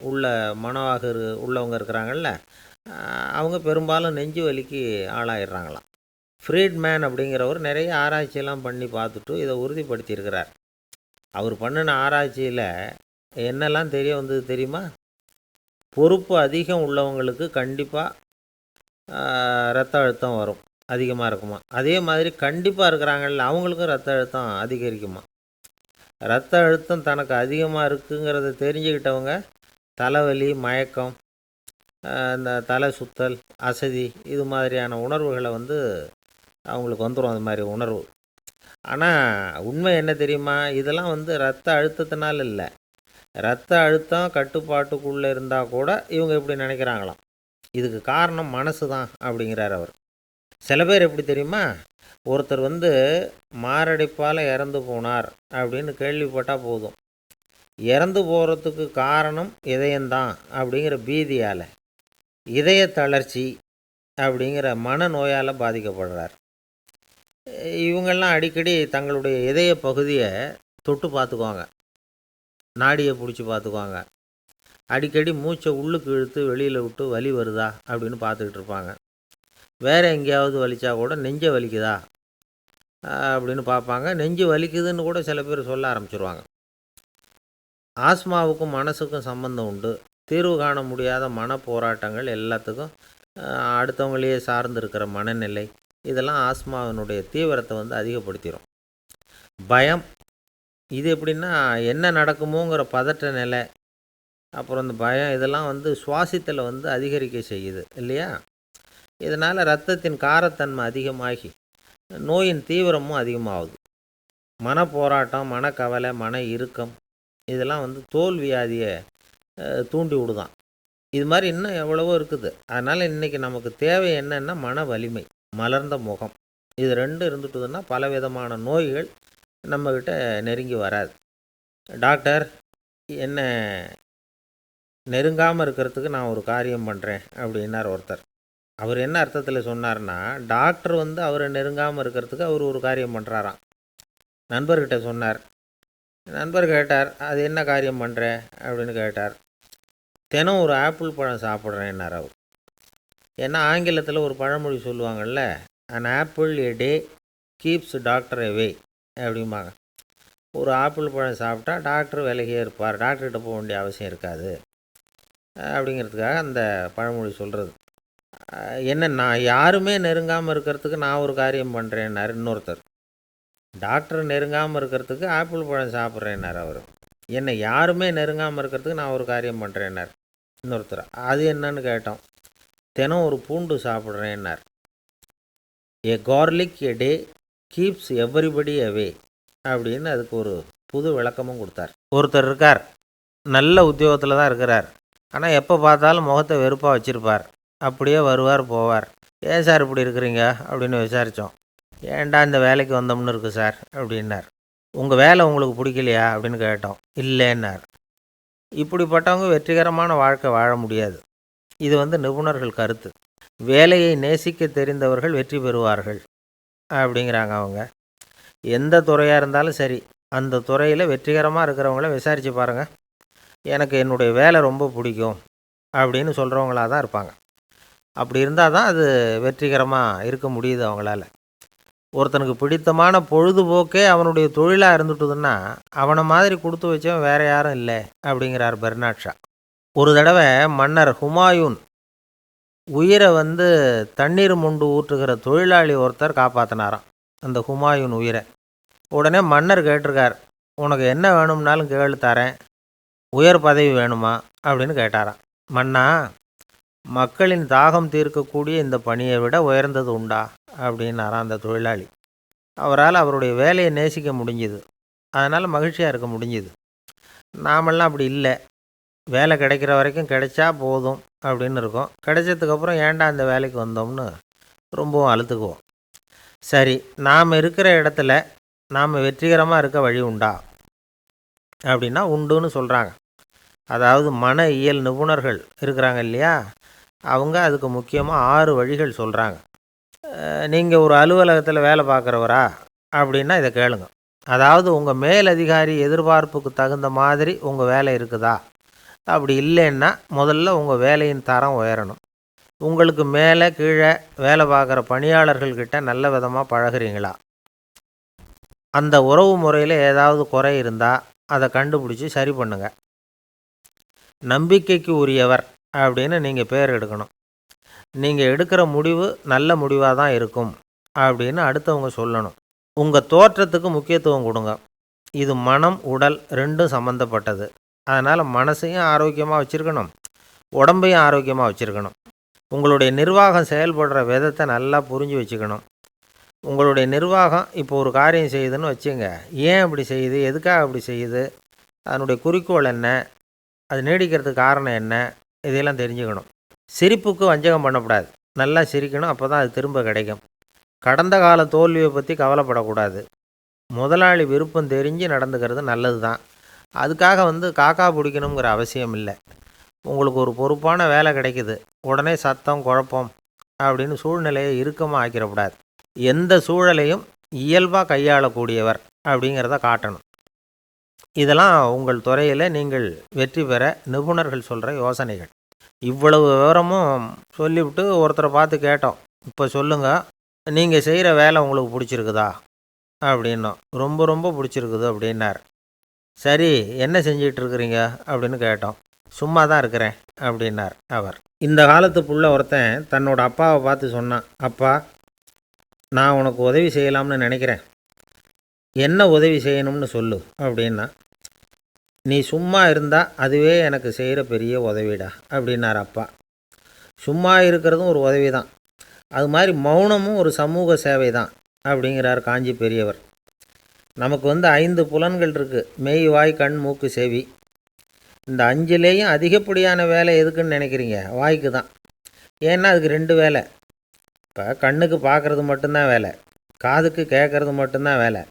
உள்ள மனவாக உள்ளவங்க இருக்கிறாங்கல்ல, அவங்க பெரும்பாலும் நெஞ்சு வலிக்கு ஆளாயிடுறாங்களாம். ஃப்ரீட்மேன் அப்படிங்கிறவர் நிறைய ஆராய்ச்சியெல்லாம் பண்ணி பார்த்துட்டு இதை உறுதிப்படுத்தியிருக்கிறார். அவர் பண்ணின ஆராய்ச்சியில் என்னெல்லாம் தெரிய வந்தது தெரியுமா? பொறுப்பு அதிகம் உள்ளவங்களுக்கு கண்டிப்பாக இரத்த அழுத்தம் வரும், அதிகமாக இருக்குமா. அதே மாதிரி கண்டிப்பாக இருக்கிறாங்கல்ல, அவங்களுக்கும் இரத்த அழுத்தம் அதிகரிக்குமா. இரத்த அழுத்தம் தனக்கு அதிகமாக இருக்குங்கிறத தெரிஞ்சுக்கிட்டவங்க தலைவலி, மயக்கம், இந்த தலை சுத்தல், அசதி, இது மாதிரியான உணர்வுகளை அவங்களுக்கு வந்துடும், அது மாதிரி உணர்வு. ஆனால் உண்மை என்ன தெரியுமா? இதெல்லாம் இரத்த அழுத்தத்தினால இல்லை, இரத்த அழுத்தம் கட்டுப்பாட்டுக்குள்ளே இருந்தால் கூட இவங்க இப்படி நினைக்கிறாங்களாம். இதுக்கு காரணம் மனசு தான் அப்படிங்கிறார் அவர். சில பேர் எப்படி தெரியுமா? ஒருத்தர் மாரடைப்பால் இறந்து போனார் அப்படின்னு கேள்விப்பட்டால் போதும், இறந்து போகிறதுக்கு காரணம் இதயம்தான் அப்படிங்கிற பீதியால், இதய தளர்ச்சி அப்படிங்கிற மனநோயால் பாதிக்கப்படுறார். இவங்கெல்லாம் அடிக்கடி தங்களுடைய இதய பகுதியை தொட்டு பார்த்துக்குவாங்க, நாடியை பிடிச்சி பார்த்துக்குவாங்க, அடிக்கடி மூச்சை உள்ளுக்கு இழுத்து வெளியில் விட்டு வலி வருதா அப்படின்னு பார்த்துக்கிட்டு இருப்பாங்க. வேறு எங்கேயாவது வலிச்சா கூட நெஞ்சை வலிக்குதா அப்படின்னு பார்ப்பாங்க. நெஞ்சு வலிக்குதுன்னு கூட சில பேர் சொல்ல ஆரம்பிச்சிருவாங்க. ஆஸ்மாவுக்கும் மனசுக்கும் சம்பந்தம் உண்டு. தீர்வு காண முடியாத மன போராட்டங்கள் எல்லாத்துக்கும் அடுத்தவங்களையே சார்ந்து இருக்கிற மனநிலை, இதெல்லாம் ஆஸ்மாவினுடைய தீவிரத்தை அதிகப்படுத்திடும். பயம், இது எப்படின்னா என்ன நடக்குமோங்கிற பதற்ற நிலை, அப்புறம் இந்த பயம், இதெல்லாம் சுவாசித்தலை அதிகரிக்க செய்யுது இல்லையா. இதனால் இரத்தத்தின் காரத்தன்மை அதிகமாகி நோயின் தீவிரமும் அதிகமாகுது. மன போராட்டம், மனக்கவலை, மன இறுக்கம், இதெல்லாம் தோல் வியாதியை தூண்டி விடுதான். இது மாதிரி இன்னும் எவ்வளவோ இருக்குது. அதனால் இன்றைக்கி நமக்கு தேவை என்னென்னா மன வலிமை, மலர்ந்த முகம், இது ரெண்டும் இருந்துட்டுதுன்னா பலவிதமான நோய்கள் நம்மக்கிட்ட நெருங்கி வராது. டாக்டர் என்ன நெருங்காமல் இருக்கிறதுக்கு நான் ஒரு காரியம் பண்ணுறேன் அப்படின்னார் ஒருத்தர். அவர் என்ன அர்த்தத்தில் சொன்னார்னா, டாக்டர் அவரை நெருங்காமல் இருக்கிறதுக்கு அவர் ஒரு காரியம் பண்ணுறாராம். நண்பர்கிட்ட சொன்னார். நண்பர் கேட்டார், அது என்ன காரியம் பண்ணுற அப்படின்னு கேட்டார். தினம் ஒரு ஆப்பிள் பழம் சாப்பிட்றேன்னார் அவர். ஏன்னா ஆங்கிலத்தில் ஒரு பழமொழி சொல்லுவாங்கள்ல, an apple a day keeps doctor away அப்படிம்பாங்க. ஒரு ஆப்பிள் பழம் சாப்பிட்டா டாக்டர் விலகியே இருப்பார், டாக்டர்கிட்ட போக வேண்டிய அவசியம் இருக்காது அப்படிங்கிறதுக்காக அந்த பழமொழி சொல்கிறது. என்ன, நான் யாருமே நெருங்காமல் இருக்கிறதுக்கு நான் ஒரு காரியம் பண்ணுறேன்னார் இன்னொருத்தர். டாக்டர் நெருங்காமல் இருக்கிறதுக்கு ஆப்பிள் பழம் சாப்பிட்றேன்னார் அவர். என்னை யாருமே நெருங்காமல் இருக்கிறதுக்கு நான் ஒரு காரியம் பண்ணுறேன்னார் இன்னொருத்தர். அது என்னன்னு கேட்டோம். தினம் ஒரு பூண்டு சாப்பிட்றேன்னார். ஏ கார்லிக் எ டே கீப்ஸ் எவ்ரிபடி அவே அப்படின்னு அதுக்கு ஒரு புது விளக்கமும் கொடுத்தார். ஒருத்தர் இருக்கார், நல்ல உத்தியோகத்தில் தான் இருக்கிறார், ஆனால் எப்போ பார்த்தாலும் முகத்தை வெறுப்பாக வச்சுருப்பார். அப்படியே வருவார் போவார். ஏன் சார் இப்படி இருக்கிறீங்க அப்படின்னு விசாரித்தோம். ஏன்டா இந்த வேலைக்கு வந்தோம்னு இருக்குது சார் அப்படின்னார். உங்கள் வேலை உங்களுக்கு பிடிக்கலையா அப்படின்னு கேட்டோம். இல்லைன்னார். இப்படிப்பட்டவங்க வெற்றிகரமான வாழ்க்கை வாழ முடியாது. இது நிபுணர்கள் கருத்து. வேலையை நேசிக்க தெரிந்தவர்கள் வெற்றி பெறுவார்கள் அப்படிங்கிறாங்க அவங்க. எந்த துறையாக இருந்தாலும் சரி, அந்த துறையில் வெற்றிகரமாக இருக்கிறவங்கள விசாரித்து பாருங்கள். எனக்கு என்னுடைய வேலை ரொம்ப பிடிக்கும் அப்படின்னு சொல்கிறவங்களாக தான் இருப்பாங்க. அப்படி இருந்தால் தான் அது வெற்றிகரமாக இருக்க முடியுது அவங்களால. ஒருத்தனுக்கு பிடித்தமான பொழுதுபோக்கே அவனுடைய தொழிலாக இருந்துட்டுதுன்னா அவனை மாதிரி கொடுத்து வச்சவன் வேறு யாரும் இல்லை அப்படிங்கிறார் பெர்னாட் ஷா. ஒரு தடவை மன்னர் ஹுமாயூன் உயிரை தண்ணீர் மொண்டு ஊற்றுகிற தொழிலாளி ஒருத்தர் காப்பாற்றினாராம் அந்த ஹுமாயூன் உயிரை. உடனே மன்னர் கேட்டிருக்கார், உனக்கு என்ன வேணும்னாலும் கேளு தரேன், உயர் பதவி வேணுமா அப்படின்னு கேட்டாராம். மன்னா, மக்களின் தாகம் தீர்க்கக்கூடிய இந்த பணியை விட உயர்ந்தது உண்டா அப்படின்னாராம் அந்த தொழிலாளி. அவரால் அவருடைய வேலையை நேசிக்க முடிஞ்சுது. அதனால் மகிழ்ச்சியாக இருக்க முடிஞ்சுது. நாமெல்லாம் அப்படி இல்லை. வேலை கிடைக்கிற வரைக்கும் கிடைச்சா போதும் அப்படின்னு இருக்கோம். கிடைச்சதுக்கப்புறம் ஏன்டா இந்த வேலைக்கு வந்தோம்னு ரொம்பவும் அழுத்துக்குவோம். சரி, நாம் இருக்கிற இடத்துல நாம் வெற்றிகரமாக இருக்க வழி உண்டா அப்படின்னா உண்டுன்னு சொல்கிறாங்க. அதாவது மன இயல் நிபுணர்கள் இருக்கிறாங்க இல்லையா, அவங்க அதுக்கு முக்கியமாக 6 வழிகள் சொல்கிறாங்க. நீங்கள் ஒரு அலுவலகத்தில் வேலை பார்க்குறவரா அப்படின்னா இதை கேளுங்க. அதாவது உங்கள் மேலதிகாரி எதிர்பார்ப்புக்கு தகுந்த மாதிரி உங்கள் வேலை இருக்குதா? அப்படி இல்லைன்னா முதல்ல உங்கள் வேலையின் தரம் உயரணும். உங்களுக்கு மேலே கீழே வேலை பார்க்குற பணியாளர்கள்கிட்ட நல்ல விதமாக பழகுறீங்களா? அந்த உறவு முறையில் ஏதாவது குறை இருந்தால் அதை கண்டுபிடிச்சி சரி பண்ணுங்கள். நம்பிக்கைக்கு உரியவர் அப்படின்னு நீங்கள் பேர் எடுக்கணும். நீங்கள் எடுக்கிற முடிவு நல்ல முடிவாக தான் இருக்கும் அப்படின்னு அடுத்தவங்க சொல்லணும். உங்கள் தோற்றத்துக்கு முக்கியத்துவம் கொடுங்க. இது மனம் உடல் ரெண்டும் சம்மந்தப்பட்டது. அதனால் மனசையும் ஆரோக்கியமாக வச்சுருக்கணும், உடம்பையும் ஆரோக்கியமாக வச்சுருக்கணும். உங்களுடைய நிர்வாகம் செயல்படுற விதத்தை நல்லா புரிஞ்சு வச்சுக்கணும். உங்களுடைய நிர்வாகம் இப்போ ஒரு காரியம் செய்யுதுன்னு வச்சுங்க, ஏன் அப்படி செய்யுது, எதுக்காக அப்படி செய்யுது, அதனுடைய குறிக்கோள் என்ன, அது நீடிக்கிறதுக்கு காரணம் என்ன, இதையெல்லாம் தெரிஞ்சுக்கணும். சிரிப்புக்கு வஞ்சகம் பண்ணக்கூடாது. நல்லா சிரிக்கணும், அப்போ தான் அது திரும்ப கிடைக்கும். கடந்த கால தோல்வியை பற்றி கவலைப்படக்கூடாது. முதலாளி விருப்பம் தெரிஞ்சு நடந்துக்கிறது நல்லது தான். அதுக்காக காக்கா பிடிக்கணுங்கிற அவசியம் இல்லை. உங்களுக்கு ஒரு பொறுப்பான வேலை கிடைக்குது, உடனே சத்தம் குழப்பம் அப்படின்னு சூழ்நிலையை இறுக்கமாக ஆக்கிடக்கூடாது. எந்த சூழலையும் இயல்பாக கையாளக்கூடியவர் அப்படிங்கிறத காட்டணும். இதெல்லாம் உங்கள் துறையில் நீங்கள் வெற்றி பெற நிபுணர்கள் சொல்கிற யோசனைகள். இவ்வளவு விவரமும் சொல்லிவிட்டு ஒருத்தரை பார்த்து கேட்டோம், இப்போ சொல்லுங்கள், நீங்கள் செய்கிற வேலை உங்களுக்கு பிடிச்சிருக்குதா அப்படின்னோம். ரொம்ப ரொம்ப பிடிச்சிருக்குது அப்படின்னார். சரி, என்ன செஞ்சிகிட்டு இருக்கிறீங்க அப்படின்னு கேட்டோம். சும்மா தான் இருக்கிறேன் அப்படின்னார் அவர். இந்த காலத்து புள்ள ஒருத்தன் தன்னோட அப்பாவை பார்த்து சொன்னான், அப்பா, நான் உனக்கு உதவி செய்யலாம்னு நினைக்கிறேன், என்ன உதவி செய்யணும்னு சொல்லு அப்படின்னா. நீ சும்மா இருந்தால் அதுவே எனக்கு செய்கிற பெரிய உதவிடா அப்படின்னார் அப்பா. சும்மா இருக்கிறதும் ஒரு உதவி தான், அது மாதிரி மௌனமும் ஒரு சமூக சேவை தான் அப்படிங்கிறார் காஞ்சி பெரியவர். நமக்கு 5 புலன்கள் இருக்குது, மெய் வாய் கண் மூக்கு செவி. இந்த 5லேயும் அதிகப்படியான வேலை எதுக்குன்னு நினைக்கிறீங்க? வாய்க்கு தான். ஏன்னா அதுக்கு 2 வேலை. இப்போ கண்ணுக்கு பார்க்குறது மட்டும்தான் வேலை, காதுக்கு கேட்குறது மட்டும்தான் வேலை,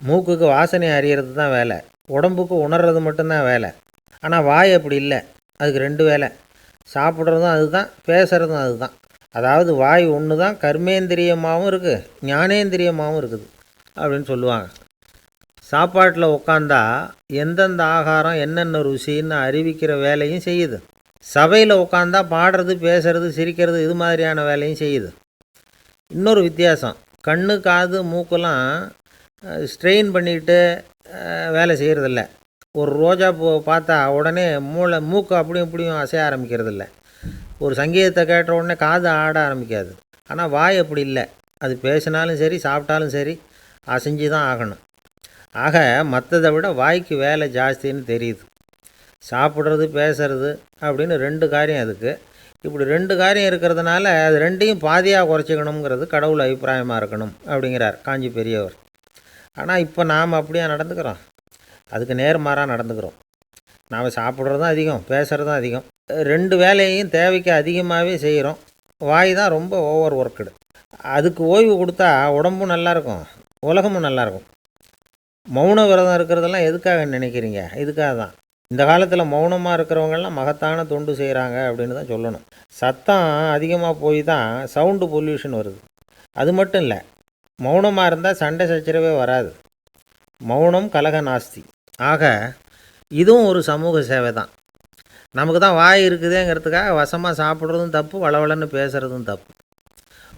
மூக்குக்கு வாசனை அறியறது தான் வேலை, உடம்புக்கு உணர்றது மட்டும்தான் வேலை. ஆனால் வாய் அப்படி இல்லை, அதுக்கு 2 வேலை. சாப்பிட்றதும் அதுதான், பேசுகிறதும் அதுதான். அதாவது வாய் ஒன்று தான் கர்மேந்திரியமாகவும் இருக்குது, ஞானேந்திரியமாகவும் இருக்குது அப்படின்னு சொல்லுவாங்க. சாப்பாட்டில் உட்காந்தா எந்தெந்த ஆகாரம் என்னென்ன ருசின்னு அறிவிக்கிற வேலையும் செய்யுது. சபையில் உட்காந்தா பாடுறது, பேசுறது, சிரிக்கிறது, இது மாதிரியான வேலையும் செய்யுது. இன்னொரு வித்தியாசம், கண்ணு காது மூக்கெல்லாம் ஸ்ட்ரெயின் பண்ணிக்கிட்டு வேலை செய்கிறதில்ல. ஒரு ரோஜா பூ பார்த்தா உடனே மூக்கு அப்படியும் இப்படியும் அசைய ஆரம்பிக்கிறதில்ல. ஒரு சங்கீதத்தை கேட்ட உடனே காது ஆட ஆரம்பிக்காது. ஆனால் வாய் அப்படி இல்லை, அது பேசினாலும் சரி சாப்பிட்டாலும் சரி அசைஞ்சு தான் ஆகணும். ஆக மற்றதை விட வாய்க்கு வேலை ஜாஸ்தின்னு தெரியுது. சாப்பிட்றது பேசுறது அப்படின்னு 2 காரியம் அதுக்கு. இப்படி 2 காரியம் இருக்கிறதுனால அது 2ஐயும் பாதியாக குறைச்சிக்கணுங்கிறது கடவுள் அபிப்பிராயமாக இருக்கணும் அப்படிங்கிறார் காஞ்சி பெரியவர். ஆனால் இப்போ நாம் அப்படியே நடந்துக்கிறோம், அதுக்கு நேர்மாறாக நடந்துக்கிறோம். நாம் சாப்பிட்றதும் அதிகம், பேசுகிறதும் அதிகம். 2 வேலையையும் தேவைக்கு அதிகமாகவே செய்கிறோம். வாய் தான் ரொம்ப ஓவர் ஒர்க்குடு. அதுக்கு ஓய்வு கொடுத்தா உடம்பும் நல்லாயிருக்கும், உலகமும் நல்லாயிருக்கும். மௌன விரதம் இருக்கிறதெல்லாம் எதுக்காக நினைக்கிறீங்க? இதுக்காக தான். இந்த காலத்தில் மௌனமாக இருக்கிறவங்கெல்லாம் மகத்தான தொண்டு செய்கிறாங்க அப்படின்னு தான் சொல்லணும். சத்தம் அதிகமாக போய் தான் சவுண்டு பொல்யூஷன் வருது. அது மட்டும் இல்லை, மௌனமாக இருந்தால் சண்டை சச்சரவே வராது. மௌனம் கலக நாஸ்தி. ஆக இதுவும் ஒரு சமூக சேவை தான். நமக்கு தான் வாய் இருக்குதேங்கிறதுக்காக வசமாக சாப்பிட்றதும் தப்பு, வளவளன்னு பேசுகிறதும் தப்பு.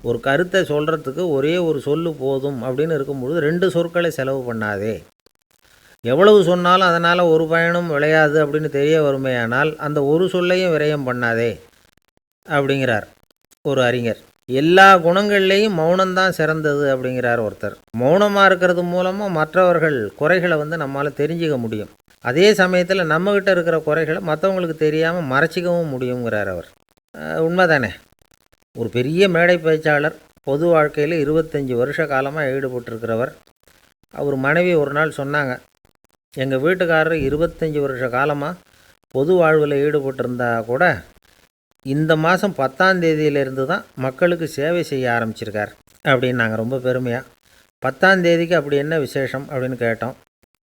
ஒரு கருத்தை சொல்கிறதுக்கு ஒரே ஒரு சொல்லு போதும் அப்படின்னு இருக்கும்பொழுது 2 சொற்களை செலவு பண்ணாதே. எவ்வளவு சொன்னாலும் அதனால் ஒரு பயனும் விளையாது அப்படின்னு தெரிய வருமேயானால் அந்த ஒரு சொல்லையும் விரயம் பண்ணாதே அப்படிங்கிறார் ஒரு அறிஞர். எல்லா குணங்கள்லேயும் மௌனம்தான் சிறந்தது அப்படிங்கிறார் ஒருத்தர். மௌனமாக இருக்கிறது மூலமாக மற்றவர்கள் குறைகளை நம்மளால் தெரிஞ்சிக்க முடியும். அதே சமயத்தில் நம்மக்கிட்ட இருக்கிற குறைகளை மற்றவங்களுக்கு தெரியாமல் மறைச்சிக்கவும் முடியுங்கிறார் அவர். உண்மைதானே? ஒரு பெரிய மேடை பேச்சாளர், பொது வாழ்க்கையில் 25 வருஷ காலமாக ஈடுபட்டிருக்கிறவர். அவர் மனைவி ஒரு நாள் சொன்னாங்க, எங்கள் வீட்டுக்காரர் 25 வருஷ காலமாக பொது வாழ்வில் ஈடுபட்டிருந்தா கூட இந்த மாதம் 10ஆம் தேதியிலிருந்து தான் மக்களுக்கு சேவை செய்ய ஆரம்பிச்சிருக்கார் அப்படின்னாங்க ரொம்ப பெருமையாக. 10ஆம் தேதிக்கு அப்படி என்ன விசேஷம் அப்படின்னு கேட்டோம்.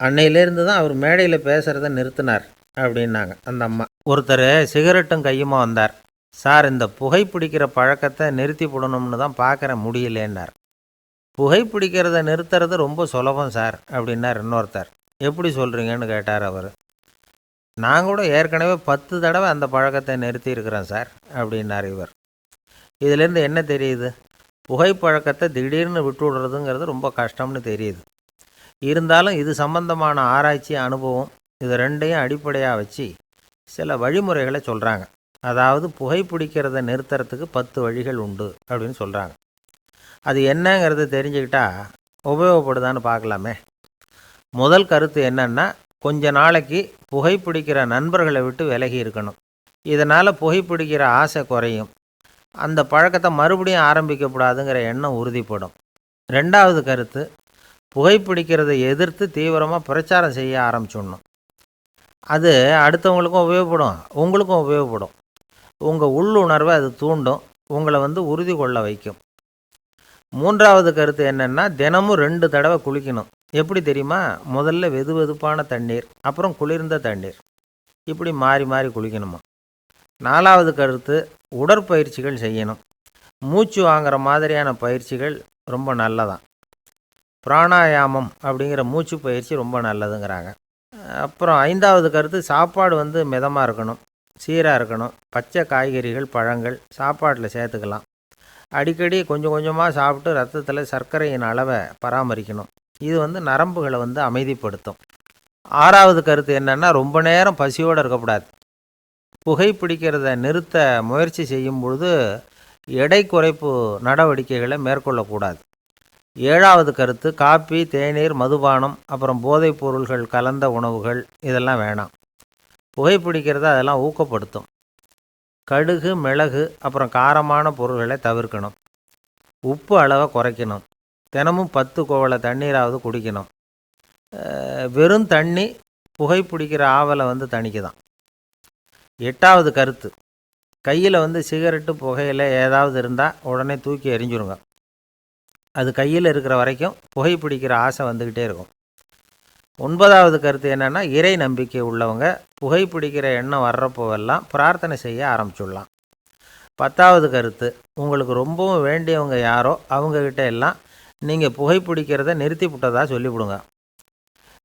அன்னையிலேருந்து தான் அவர் மேடையில் பேசுகிறத நிறுத்தினார் அப்படின்னாங்க அந்த அம்மா. ஒருத்தர் சிகரெட்டும் கையுமா வந்தார். சார், இந்த புகைப்பிடிக்கிற பழக்கத்தை நிறுத்தி போடணும்னு தான் பார்க்குறேன், முடியலேன்னார். புகைப்பிடிக்கிறத நிறுத்துறது ரொம்ப சுலபம் சார் அப்படின்னார் இன்னொருத்தர். எப்படி சொல்கிறீங்கன்னு கேட்டார் அவர். நான் கூட ஏற்கனவே 10 தடவை அந்த பழக்கத்தை நிறுத்தி இருக்கிறேன் சார் அப்படின்னார் இவர். இதிலேருந்து என்ன தெரியுது? புகைப்பழக்கத்தை திடீர்னு விட்டு விடுறதுங்கிறது ரொம்ப கஷ்டம்னு தெரியுது. இருந்தாலும் இது சம்பந்தமான ஆராய்ச்சி, அனுபவம், இது ரெண்டையும் அடிப்படையாக வச்சு சில வழிமுறைகளை சொல்கிறாங்க. அதாவது புகைப்பிடிக்கிறத நிறுத்துறதுக்கு 10 வழிகள் உண்டு அப்படின்னு சொல்கிறாங்க. அது என்னங்கிறத தெரிஞ்சுக்கிட்டா உபயோகப்படுதான்னு பார்க்கலாமே. முதல் கருத்து என்னன்னா, கொஞ்ச நாளைக்கு புகைப்பிடிக்கிற நண்பர்களை விட்டு விலகி இருக்கணும். இதனால் புகைப்பிடிக்கிற ஆசை குறையும். அந்த பழக்கத்தை மறுபடியும் ஆரம்பிக்கக்கூடாதுங்கிற எண்ணம் உறுதிப்படும். 2வது கருத்து, புகைப்பிடிக்கிறதை எதிர்த்து தீவிரமாக பிரச்சாரம் செய்ய ஆரம்பிச்சிடணும். அது அடுத்தவங்களுக்கும் உபயோகப்படும், உங்களுக்கும் உபயோகப்படும். உங்கள் உள்ளுணர்வை அது தூண்டும், உங்களை உறுதி கொள்ள வைக்கும். 3வது கருத்து என்னென்னா, தினமும் 2 தடவை குளிக்கணும். எப்படி தெரியுமா? முதல்ல வெது வெதுப்பான தண்ணீர், அப்புறம் குளிர்ந்த தண்ணீர், இப்படி மாறி மாறி குளிக்கணுமா. 4வது கருத்து, உடற்பயிற்சிகள் செய்யணும். மூச்சு வாங்குற மாதிரியான பயிற்சிகள் ரொம்ப நல்லதான். பிராணாயாமம் அப்படிங்கிற மூச்சு பயிற்சி ரொம்ப நல்லதுங்கிறாங்க. அப்புறம் 5வது கருத்து, சாப்பாடு மிதமாக இருக்கணும், சீராக இருக்கணும். பச்சை காய்கறிகள், பழங்கள் சாப்பாட்டில் சேர்த்துக்கலாம். அடிக்கடி கொஞ்சம் கொஞ்சமாக சாப்பிட்டு ரத்தத்தில் சர்க்கரையின் அளவை பராமரிக்கணும். இது நரம்புகளை அமைதிப்படுத்தும். 6வது கருத்து என்னென்னா, ரொம்ப நேரம் பசியோடு இருக்கக்கூடாது. புகைப்பிடிக்கிறத நிறுத்த முயற்சி செய்யும் பொழுது எடை குறைப்பு நடவடிக்கைகளை மேற்கொள்ளக்கூடாது. 7வது கருத்து, காப்பி, தேநீர், மதுபானம், அப்புறம் போதைப் பொருள்கள் கலந்த உணவுகள் இதெல்லாம் வேணாம். புகைப்பிடிக்கிறத அதெல்லாம் ஊக்கப்படுத்தும். கடுகு, மிளகு, அப்புறம் காரமான பொருள்களை தவிர்க்கணும். உப்பு அளவை குறைக்கணும். தினமும் 10 குவளை தண்ணீராவது குடிக்கணும். வெறும் தண்ணி புகைப்பிடிக்கிற ஆவலை தணிக்குதான். 8வது கருத்து, கையில் சிகரெட்டு, புகையில ஏதாவது இருந்தால் உடனே தூக்கி எறிஞ்சிருங்க. அது கையில் இருக்கிற வரைக்கும் புகைப்பிடிக்கிற ஆசை வந்துக்கிட்டே இருக்கும். 9வது கருத்து என்னென்னா, இறை நம்பிக்கை உள்ளவங்க புகைப்பிடிக்கிற எண்ணம் வர்றப்போவெல்லாம் பிரார்த்தனை செய்ய ஆரம்பிச்சுடலாம். 10வது கருத்து, உங்களுக்கு ரொம்பவும் வேண்டியவங்க யாரோ அவங்கக்கிட்ட எல்லாம் நீங்கள் புகைப்பிடிக்கிறத நிறுத்தி விட்டதா சொல்லிவிடுங்க.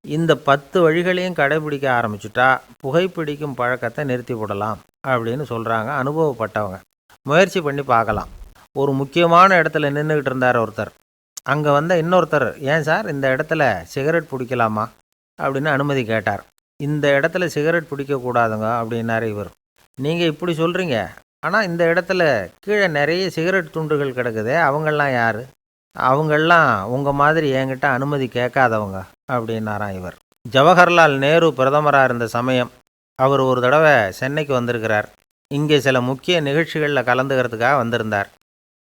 இந்த 10 வழிகளையும் கடைபிடிக்க ஆரம்பிச்சுட்டா புகைப்பிடிக்கும் பழக்கத்தை நிறுத்தி விடலாம் அப்படின்னு சொல்கிறாங்க அனுபவப்பட்டவங்க. முயற்சி பண்ணி பார்க்கலாம். ஒரு முக்கியமான இடத்துல நின்றுக்கிட்டு இருந்தார் ஒருத்தர். அங்கே இன்னொருத்தர், ஏன் சார் இந்த இடத்துல சிகரெட் பிடிக்கலாமா அப்படின்னு அனுமதி கேட்டார். இந்த இடத்துல சிகரெட் பிடிக்கக்கூடாதுங்க அப்படின்னாரு இவர். நீங்கள் இப்படி சொல்கிறீங்க, ஆனால் இந்த இடத்துல கீழே நிறைய சிகரெட் துண்டுகள் கிடக்குதே, அவங்கெல்லாம் யார்? அவங்கெல்லாம் உங்கள் மாதிரி என்கிட்ட அனுமதி கேட்காதவங்க அப்படின்னாராம் இவர். ஜவஹர்லால் நேரு பிரதமராக இருந்த சமயம் அவர் ஒரு தடவை சென்னைக்கு வந்திருக்கிறார். இங்கே சில முக்கிய நிகழ்ச்சிகளில் கலந்துக்கிறதுக்காக வந்திருந்தார்.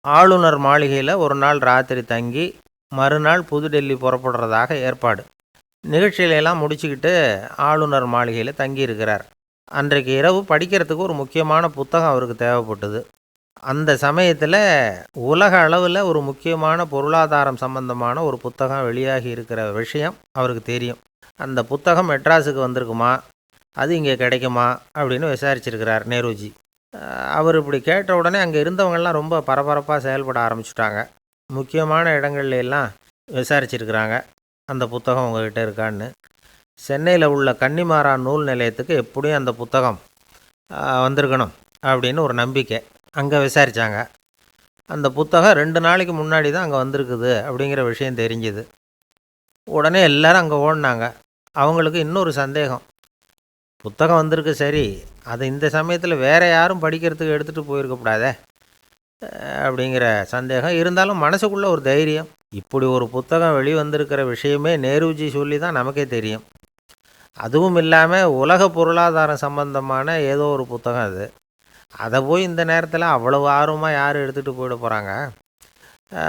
ஆளுநர் மாளிகையில் ஒரு நாள் ராத்திரி தங்கி மறுநாள் புதுடெல்லி புறப்படுறதாக ஏற்பாடு. நிகழ்ச்சியிலெல்லாம் முடிச்சுக்கிட்டு ஆளுநர் மாளிகையில் தங்கியிருக்கிறார். அன்றைக்கு இரவு படிக்கிறதுக்கு ஒரு முக்கியமான புத்தகம் அவருக்கு தேவைப்பட்டது. அந்த சமயத்தில் உலக அளவில் ஒரு முக்கியமான பொருளாதாரம் சம்பந்தமான ஒரு புத்தகம் வெளியாகி இருக்கிற விஷயம் அவருக்கு தெரியும். அந்த புத்தகம் மெட்ராஸுக்கு வந்திருக்குமா, அது இங்கே கிடைக்குமா அப்படின்னு விசாரிச்சிருக்கிறார் நேருஜி. அவர் இப்படி கேட்ட உடனே அங்கே இருந்தவங்கெல்லாம் ரொம்ப பரபரப்பாக செயல்பட ஆரம்பிச்சுட்டாங்க. முக்கியமான இடங்கள்ல எல்லாம் விசாரிச்சிருக்கிறாங்க, அந்த புத்தகம் உங்ககிட்ட இருக்கான்னு. சென்னையில் உள்ள கன்னிமாரா நூல் நிலையத்துக்கு எப்படியும் அந்த புத்தகம் வந்திருக்கணும் அப்படின்னு ஒரு நம்பிக்கை. அங்கே விசாரித்தாங்க. அந்த புத்தகம் 2 நாளைக்கு முன்னாடி தான் அங்கே வந்திருக்குது அப்படிங்கிற விஷயம் தெரிஞ்சுது. உடனே எல்லாரும் அங்கே ஓடினாங்க. அவங்களுக்கு இன்னொரு சந்தேகம், புத்தகம் வந்திருக்கு சரி, அது இந்த சமயத்தில் வேறு யாரும் படிக்கிறதுக்கு எடுத்துகிட்டு போயிருக்கக்கூடாதே அப்படிங்கிற சந்தேகம் இருந்தாலும் மனசுக்குள்ளே ஒரு தைரியம். இப்படி ஒரு புத்தகம் வெளிவந்திருக்கிற விஷயமே நேருஜி சொல்லி தான் நமக்கே தெரியும். அதுவும் இல்லாமல் உலக பொருளாதாரம் சம்பந்தமான ஏதோ ஒரு புத்தகம் அது. அதை போய் இந்த நேரத்தில் அவ்வளவு ஆர்வமாக யார் எடுத்துகிட்டு போயிட போகிறாங்க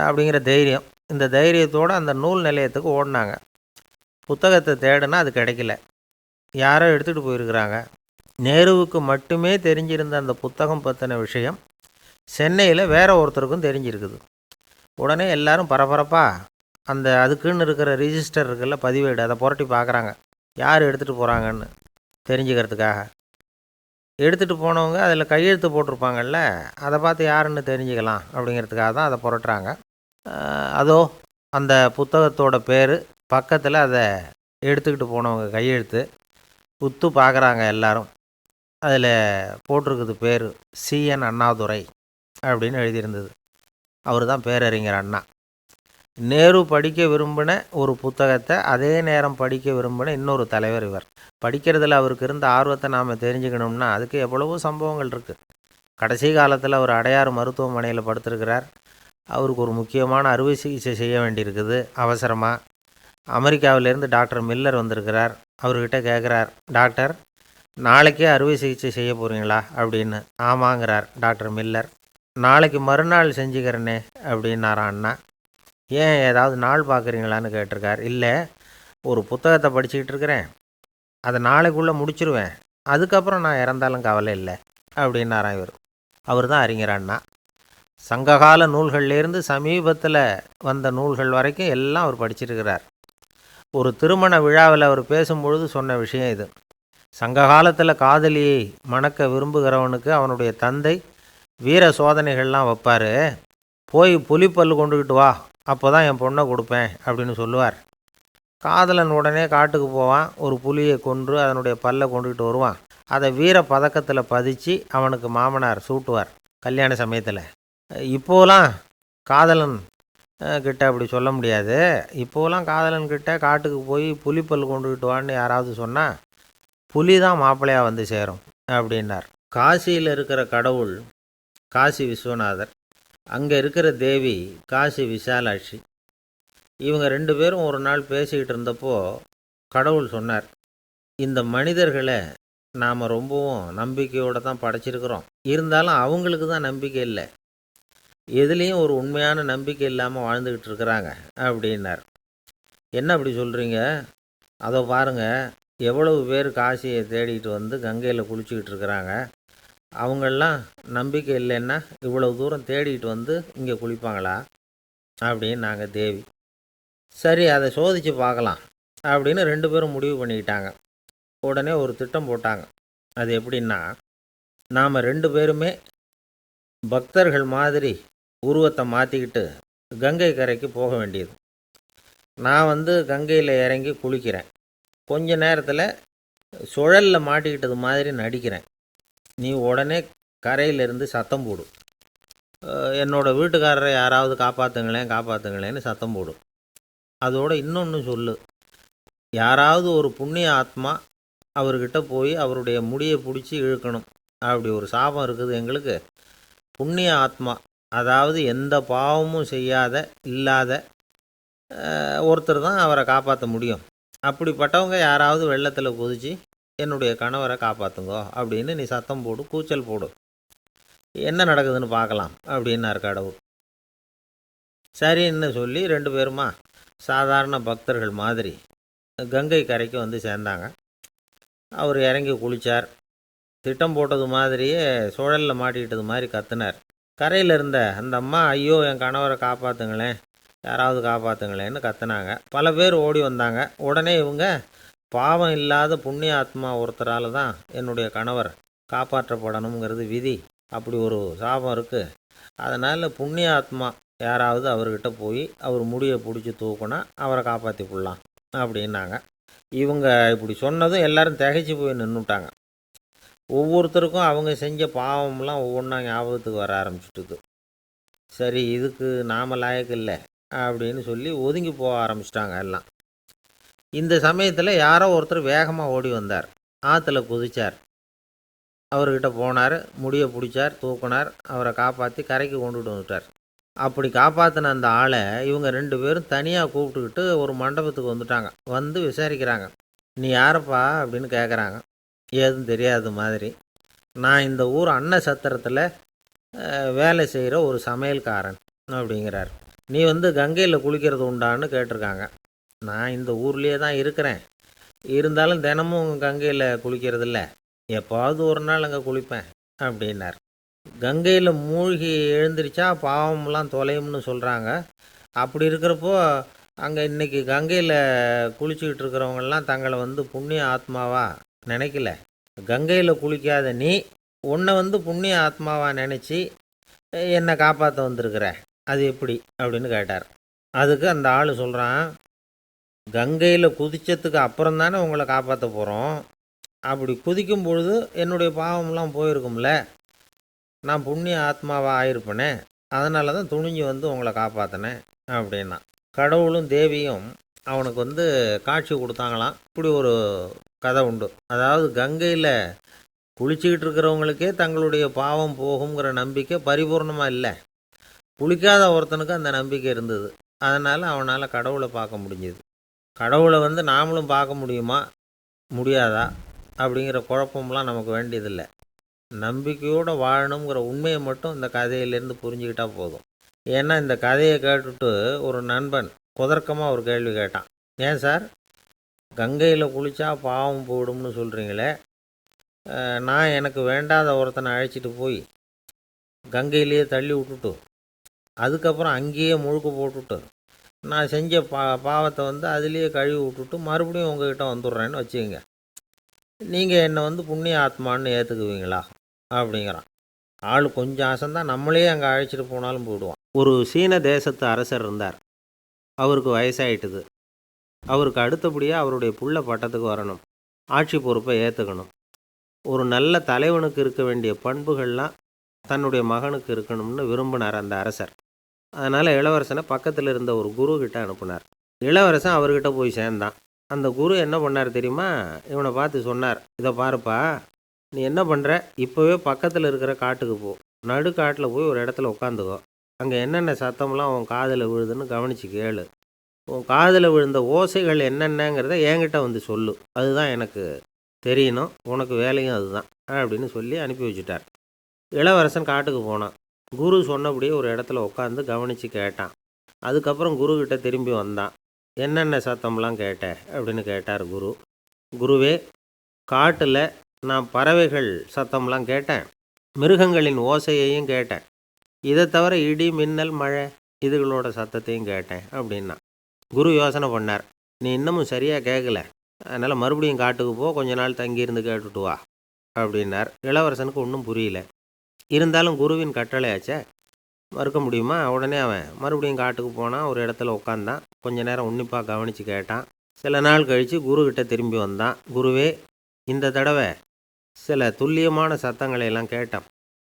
அப்படிங்கிற தைரியம். இந்த தைரியத்தோடு அந்த நூல் நிலையத்துக்கு ஓடினாங்க. புத்தகத்தை தேடுனா அது கிடைக்கல, யாரோ எடுத்துகிட்டு போயிருக்கிறாங்க. நேருவுக்கு மட்டுமே தெரிஞ்சிருந்த அந்த புத்தகம் பற்றின விஷயம் சென்னையில் வேற ஒருத்தருக்கும் தெரிஞ்சிருக்குது. உடனே எல்லாரும் பரபரப்பாக அந்த அதுக்குன்னு இருக்கிற ரிஜிஸ்டர் இருக்குல்ல, பதிவேடு, அதை புரட்டி பார்க்குறாங்க யார் எடுத்துகிட்டு போகிறாங்கன்னு தெரிஞ்சுக்கிறதுக்காக. எடுத்துகிட்டு போனவங்க அதில் கையெழுத்து போட்டிருப்பாங்கல்ல, அதை பார்த்து யாருன்னு தெரிஞ்சுக்கலாம் அப்படிங்கிறதுக்காக தான் அதை புரட்டுறாங்க. அதோ அந்த புத்தகத்தோட பேர் பக்கத்தில் அதை எடுத்துக்கிட்டு போனவங்க கையெழுத்து உத்து பார்க்குறாங்க எல்லாரும். அதில் போட்டிருக்குது பேர் CN அண்ணாதுரை அப்படின்னு எழுதியிருந்தது. அவர் தான் பேரறிஞர் அண்ணா. நேரு படிக்க விரும்பின ஒரு புத்தகத்தை அதே நேரம் படிக்க விரும்பின இன்னொரு தலைவர் இவர். படிக்கிறதுல அவருக்கு இருந்த ஆர்வத்தை நாம் தெரிஞ்சுக்கணும்னா அதுக்கு எவ்வளவோ சம்பவங்கள் இருக்குது. கடைசி காலத்தில் அவர் அடையாறு மருத்துவமனையில் படுத்திருக்கிறார். அவருக்கு ஒரு முக்கியமான அறுவை சிகிச்சை செய்ய வேண்டியிருக்குது அவசரமாக. அமெரிக்காவிலேருந்து டாக்டர் மில்லர் வந்திருக்கிறார். அவர்கிட்ட கேட்குறார், டாக்டர் நாளைக்கே அறுவை சிகிச்சை செய்ய போகிறீங்களா அப்படின்னு. ஆமாங்கிறார் டாக்டர் மில்லர். நாளைக்கு மறுநாள் செஞ்சுக்கிறேனே அப்படின்னாரான் அண்ணா. ஏன் ஏதாவது நாள் பார்க்குறீங்களான்னு கேட்டிருக்கார். இல்லை, ஒரு புத்தகத்தை படிச்சுக்கிட்டு இருக்கிறேன், அதை நாளைக்குள்ளே முடிச்சிருவேன், அதுக்கப்புறம் நான் இறந்தாலும் கவலை இல்லை அப்படின்னாரான் இவர். அவர் தான் அறிஞர் அண்ணா. சங்ககால நூல்கள்லேருந்து சமீபத்தில் வந்த நூல்கள் வரைக்கும் எல்லாம் அவர் படிச்சிருக்கிறார். ஒரு திருமண விழாவில் அவர் பேசும்பொழுது சொன்ன விஷயம் இது. சங்க காலத்தில் காதலியை மணக்க விரும்புகிறவனுக்கு அவனுடைய தந்தை வீர சோதனைகள்லாம் வைப்பார். போய் புலிப்பல் கொண்டுக்கிட்டு வா, அப்போ தான் என் பொண்ணை கொடுப்பேன் அப்படின்னு சொல்லுவார். காதலன் உடனே காட்டுக்கு போவான், ஒரு புலியை கொன்று அதனுடைய பல்லை கொண்டுக்கிட்டு வருவான். அதை வீர பதக்கத்தில் பதிச்சு அவனுக்கு மாமனார் சூட்டுவார் கல்யாண சமயத்தில். இப்போலாம் காதலன் கிட்ட அப்படி சொல்ல முடியாது. இப்போலாம் காதலன்கிட்ட காட்டுக்கு போய் புலிப்பல் கொண்டுக்கிட்டு வான்னு யாராவது சொன்னால் புலி தான் மாப்பிள்ளையாக வந்து சேரும் அப்படின்னார். காசியில் இருக்கிற கடவுள் காசி விஸ்வநாதர், அங்கே இருக்கிற தேவி காசி விசாலாட்சி. இவங்க 2 பேரும் ஒரு நாள் பேசிக்கிட்டு இருந்தப்போ கடவுள் சொன்னார், இந்த மனிதர்களை நாம் ரொம்பவும் நம்பிக்கையோடு தான் படைச்சிருக்கிறோம், இருந்தாலும் அவங்களுக்கு தான் நம்பிக்கை இல்லை, எதுலேயும் ஒரு உண்மையான நம்பிக்கை இல்லாமல் வாழ்ந்துக்கிட்டு இருக்கிறாங்க அப்படின்னார். என்ன அப்படி சொல்கிறீங்க? அதோ பாருங்கள், எவ்வளவு பேர் காசியை தேடிக்கிட்டு வந்து கங்கையில் குளிச்சுக்கிட்டு இருக்கிறாங்க, அவங்களெலாம் நம்பிக்கை இல்லைன்னா இவ்வளவு தூரம் தேடிக்கிட்டு வந்து இங்கே குளிப்பாங்களா அப்படின்னு நாங்கள் தேவி. சரி, அதை சோதித்து பார்க்கலாம் அப்படின்னு 2 பேரும் முடிவு பண்ணிக்கிட்டாங்க. உடனே ஒரு திட்டம் போட்டாங்க. அது எப்படின்னா, நாம் 2 பேருமே பக்தர்கள் மாதிரி உருவத்தை மாற்றிக்கிட்டு கங்கை கரைக்கு போக வேண்டியது. நான் வந்து கங்கையில் இறங்கி குளிக்கிறேன், கொஞ்ச நேரத்தில் சுழலில் மாட்டிக்கிட்டது மாதிரி நடிக்கிறேன். நீ உடனே கரையிலேருந்து சத்தம் போடு, என்னோடய வீட்டுக்காரரை யாராவது காப்பாற்றுங்களேன்னு சத்தம் போடு. அதோடு இன்னொன்று சொல்லு, யாராவது ஒரு புண்ணிய ஆத்மா அவர்கிட்ட போய் அவருடைய முடியை பிடிச்சி இழுக்கணும், அப்படி ஒரு சாபம் இருக்குது எங்களுக்கு. புண்ணிய ஆத்மா, அதாவது எந்த பாவமும் செய்யாத இல்லாத ஒருத்தர் தான் அவரை காப்பாற்ற முடியும். அப்படிப்பட்டவங்க யாராவது வெள்ளத்தில் குதித்து என்னுடைய கணவரை காப்பாற்றுங்கோ அப்படின்னு நீ சத்தம் போடு, கூச்சல் போடு, என்ன நடக்குதுன்னு பார்க்கலாம் அப்படின்னார் கடவுள். சரின்னு சொல்லி 2 பேருமா சாதாரண பக்தர்கள் மாதிரி கங்கை கரைக்கு வந்து சேர்ந்தாங்க. அவர் இறங்கி குளித்தார். திட்டம் போட்டது மாதிரியே சுழலில் மாட்டிக்கிட்டது மாதிரி கத்துனார். கரையில் இருந்த அந்த அம்மா, ஐயோ என் கணவரை காப்பாற்றுங்களேன், யாராவது காப்பாற்றுங்களேன்னு கத்துனாங்க. பல பேர் ஓடி வந்தாங்க. உடனே இவங்க, பாவம் இல்லாத புண்ணிய ஆத்மா ஒருத்தரால் தான் என்னுடைய கணவர் காப்பாற்றப்படணுங்கிறது விதி, அப்படி ஒரு சாபம் இருக்குது, அதனால் புண்ணிய ஆத்மா யாராவது அவர்கிட்ட போய் அவர் முடியை பிடிச்சி தூக்குனா அவரை காப்பாற்றி கொள்ளலாம் அப்படின்னாங்க. இவங்க இப்படி சொன்னதும் எல்லாரும் திகைச்சு போய் நின்றுட்டாங்க. ஒவ்வொருத்தருக்கும் அவங்க செஞ்ச பாவம்லாம் ஒவ்வொன்றா ஞாபகத்துக்கு வர ஆரம்பிச்சுட்டுது. சரி, இதுக்கு நாம லாயக்கு இல்லை அப்படின்னு சொல்லி ஒதுங்கி போக ஆரம்பிச்சிட்டாங்க எல்லாம். இந்த சமயத்தில் யாரோ ஒருத்தர் வேகமாக ஓடி வந்தார். ஆற்றுல குதிச்சார். அவர்கிட்ட போனார், முடியை பிடிச்சார், தூக்குனார், அவரை காப்பாற்றி கரைக்கு கொண்டுட்டு வந்துட்டார். அப்படி காப்பாற்றின அந்த ஆளை இவங்க 2 பேரும் தனியாக கூப்பிட்டுக்கிட்டு ஒரு மண்டபத்துக்கு வந்துட்டாங்க. வந்து விசாரிக்கிறாங்க. நீ யாரப்பா அப்படின்னு கேட்குறாங்க. ஏதும் தெரியாத மாதிரி. நான் இந்த ஊர் அன்ன சத்திரத்தில் வேலை செய்கிற ஒரு சமையல்காரன் அப்படிங்கிறார். நீ வந்து கங்கையில் குளிக்கிறது உண்டான்னு கேட்டிருக்காங்க. நான் இந்த ஊர்லேயே தான் இருக்கிறேன், இருந்தாலும் தினமும் கங்கையில் குளிக்கிறது இல்லை, எப்போவாவது ஒரு நாள் அங்கே குளிப்பேன் அப்படின்னார். கங்கையில் மூழ்கி எழுந்திரிச்சா பாவம்லாம் தொலையும்னு சொல்கிறாங்க. அப்படி இருக்கிறப்போ அங்கே இன்றைக்கி கங்கையில் குளிச்சுக்கிட்டு இருக்கிறவங்கெல்லாம் தங்களை வந்து புண்ணிய ஆத்மாவா நினைக்கல. கங்கையில் குளிக்காத நீ உன்னை வந்து புண்ணிய ஆத்மாவா நினச்சி என்னை காப்பாற்ற வந்திருக்கிற, அது எப்படி அப்படின்னு கேட்டார். அதுக்கு அந்த ஆள் சொல்கிறான், கங்கையில் குதித்ததுக்கு அப்புறம் தானே உங்களை காப்பாற்ற போகிறோம், அப்படி குதிக்கும் பொழுது என்னுடைய பாவம்லாம் போயிருக்கும்ல, நான் புண்ணிய ஆத்மாவாக ஆயிருப்பேனே, அதனால தான் துணிஞ்சு வந்து உங்களை காப்பாற்றினேன் அப்படின்னா. கடவுளும் தேவியும் அவனுக்கு வந்து காட்சி கொடுத்தாங்களாம். இப்படி ஒரு கதை உண்டு. அதாவது கங்கையில் குளிச்சுக்கிட்டு இருக்கிறவங்களுக்கே தங்களுடைய பாவம் போகுங்கிற நம்பிக்கை பரிபூர்ணமாக இல்லை. குளிக்காத ஒருத்தனுக்கு அந்த நம்பிக்கை இருந்தது. அதனால் அவனால் கடவுளை பார்க்க முடிஞ்சுது. கடவுளை வந்து நாமளும் பார்க்க முடியுமா முடியாதா அப்படிங்கிற குழப்பம்லாம் நமக்கு வேண்டியதில்லை. நம்பிக்கையோடு வாழணுங்கிற உண்மையை மட்டும் இந்த கதையிலேருந்து புரிஞ்சுக்கிட்டால் போதும். ஏன்னா இந்த கதையை கேட்டுட்டு ஒரு நண்பன் குதர்க்கமாக ஒரு கேள்வி கேட்டான். ஏன் சார், கங்கையில் குளித்தா பாவம் போயிடும்னு சொல்கிறீங்களே, நான் எனக்கு வேண்டாத ஒருத்தனை அழைச்சிட்டு போய் கங்கையிலேயே தள்ளி விட்டுட்டு அதுக்கப்புறம் அங்கேயே முழுக்க போட்டுட்டு நான் செஞ்ச பாவத்தை வந்து அதுலேயே கழுவி விட்டுட்டு மறுபடியும் உங்ககிட்ட வந்துடுறேன்னு வச்சுக்கோங்க, நீங்கள் என்னை வந்து புண்ணிய ஆத்மான்னு ஏற்றுக்குவீங்களா அப்படிங்கிறான். ஆள் கொஞ்சம் அசந்தான் நம்மளே அங்கே அழைச்சிட்டு போனாலும் போயிடுவான். ஒரு சீன தேசத்து அரசர் இருந்தார். அவருக்கு வயசாயிட்டுது. அவருக்கு அடுத்தபடியாக அவருடைய புள்ள பட்டத்துக்கு வரணும், ஆட்சி பொறுப்பை ஏற்றுக்கணும். ஒரு நல்ல தலைவனுக்கு இருக்க வேண்டிய பண்புகள்லாம் தன்னுடைய மகனுக்கு இருக்கணும்னு விரும்பினார் அந்த அரசர். அதனால் இளவரசனை பக்கத்தில் இருந்த ஒரு குரு கிட்ட அனுப்புனார். இளவரசன் அவர்கிட்ட போய் சேர்ந்தான். அந்த குரு என்ன பண்ணார் தெரியுமா, இவனை பார்த்து சொன்னார், இதை பாருப்பா, நீ என்ன பண்ணுற, இப்போவே பக்கத்தில் இருக்கிற காட்டுக்கு போ, நடுக்காட்டில் போய் ஒரு இடத்துல உட்காந்துக்கோ, அங்கே என்னென்ன சத்தம்லாம் உன் காதில் விழுதுன்னு கவனித்து கேளு, உன் காதில் விழுந்த ஓசைகள் என்னென்னங்கிறத என்கிட்ட வந்து சொல்லு, அதுதான் எனக்கு தெரியணும், உனக்கு வேலையும் அதுதான் அப்படின்னு சொல்லி அனுப்பி வச்சுட்டார். இளவரசன் காட்டுக்கு போனான். குரு சொன்னபடியே ஒரு இடத்துல உட்காந்து கவனித்து கேட்டான். அதுக்கப்புறம் குருக்கிட்ட திரும்பி வந்தான். என்னென்ன சத்தம்லாம் கேட்ட அப்படின்னு கேட்டார் குரு. குருவே, காட்டில் நான் பறவைகள் சத்தம்லாம் கேட்டேன், மிருகங்களின் ஓசையையும் கேட்டேன், இதை தவிர இடி மின்னல் மழை இதுகளோட சத்தத்தையும் கேட்டேன் அப்படின்னா. குரு யோசனை பண்ணார், நீ இன்னமும் சரியாக கேட்கல, அதனால் மறுபடியும் காட்டுக்கு போ, கொஞ்ச நாள் தங்கியிருந்து கேட்டுட்டு வா அப்படின்னார். இளவரசனுக்கு ஒன்றும் புரியல. இருந்தாலும் குருவின் கட்டளையாச்சே, மறுக்க முடியுமா? உடனே அவன் மறுபடியும் காட்டுக்கு போனான். ஒரு இடத்துல உட்காந்தான். கொஞ்ச நேரம் உன்னிப்பாக கவனித்து கேட்டான். சில நாள் கழித்து குருக்கிட்ட திரும்பி வந்தான். குருவே, இந்த தடவை சில துல்லியமான சத்தங்களை எல்லாம் கேட்டான்.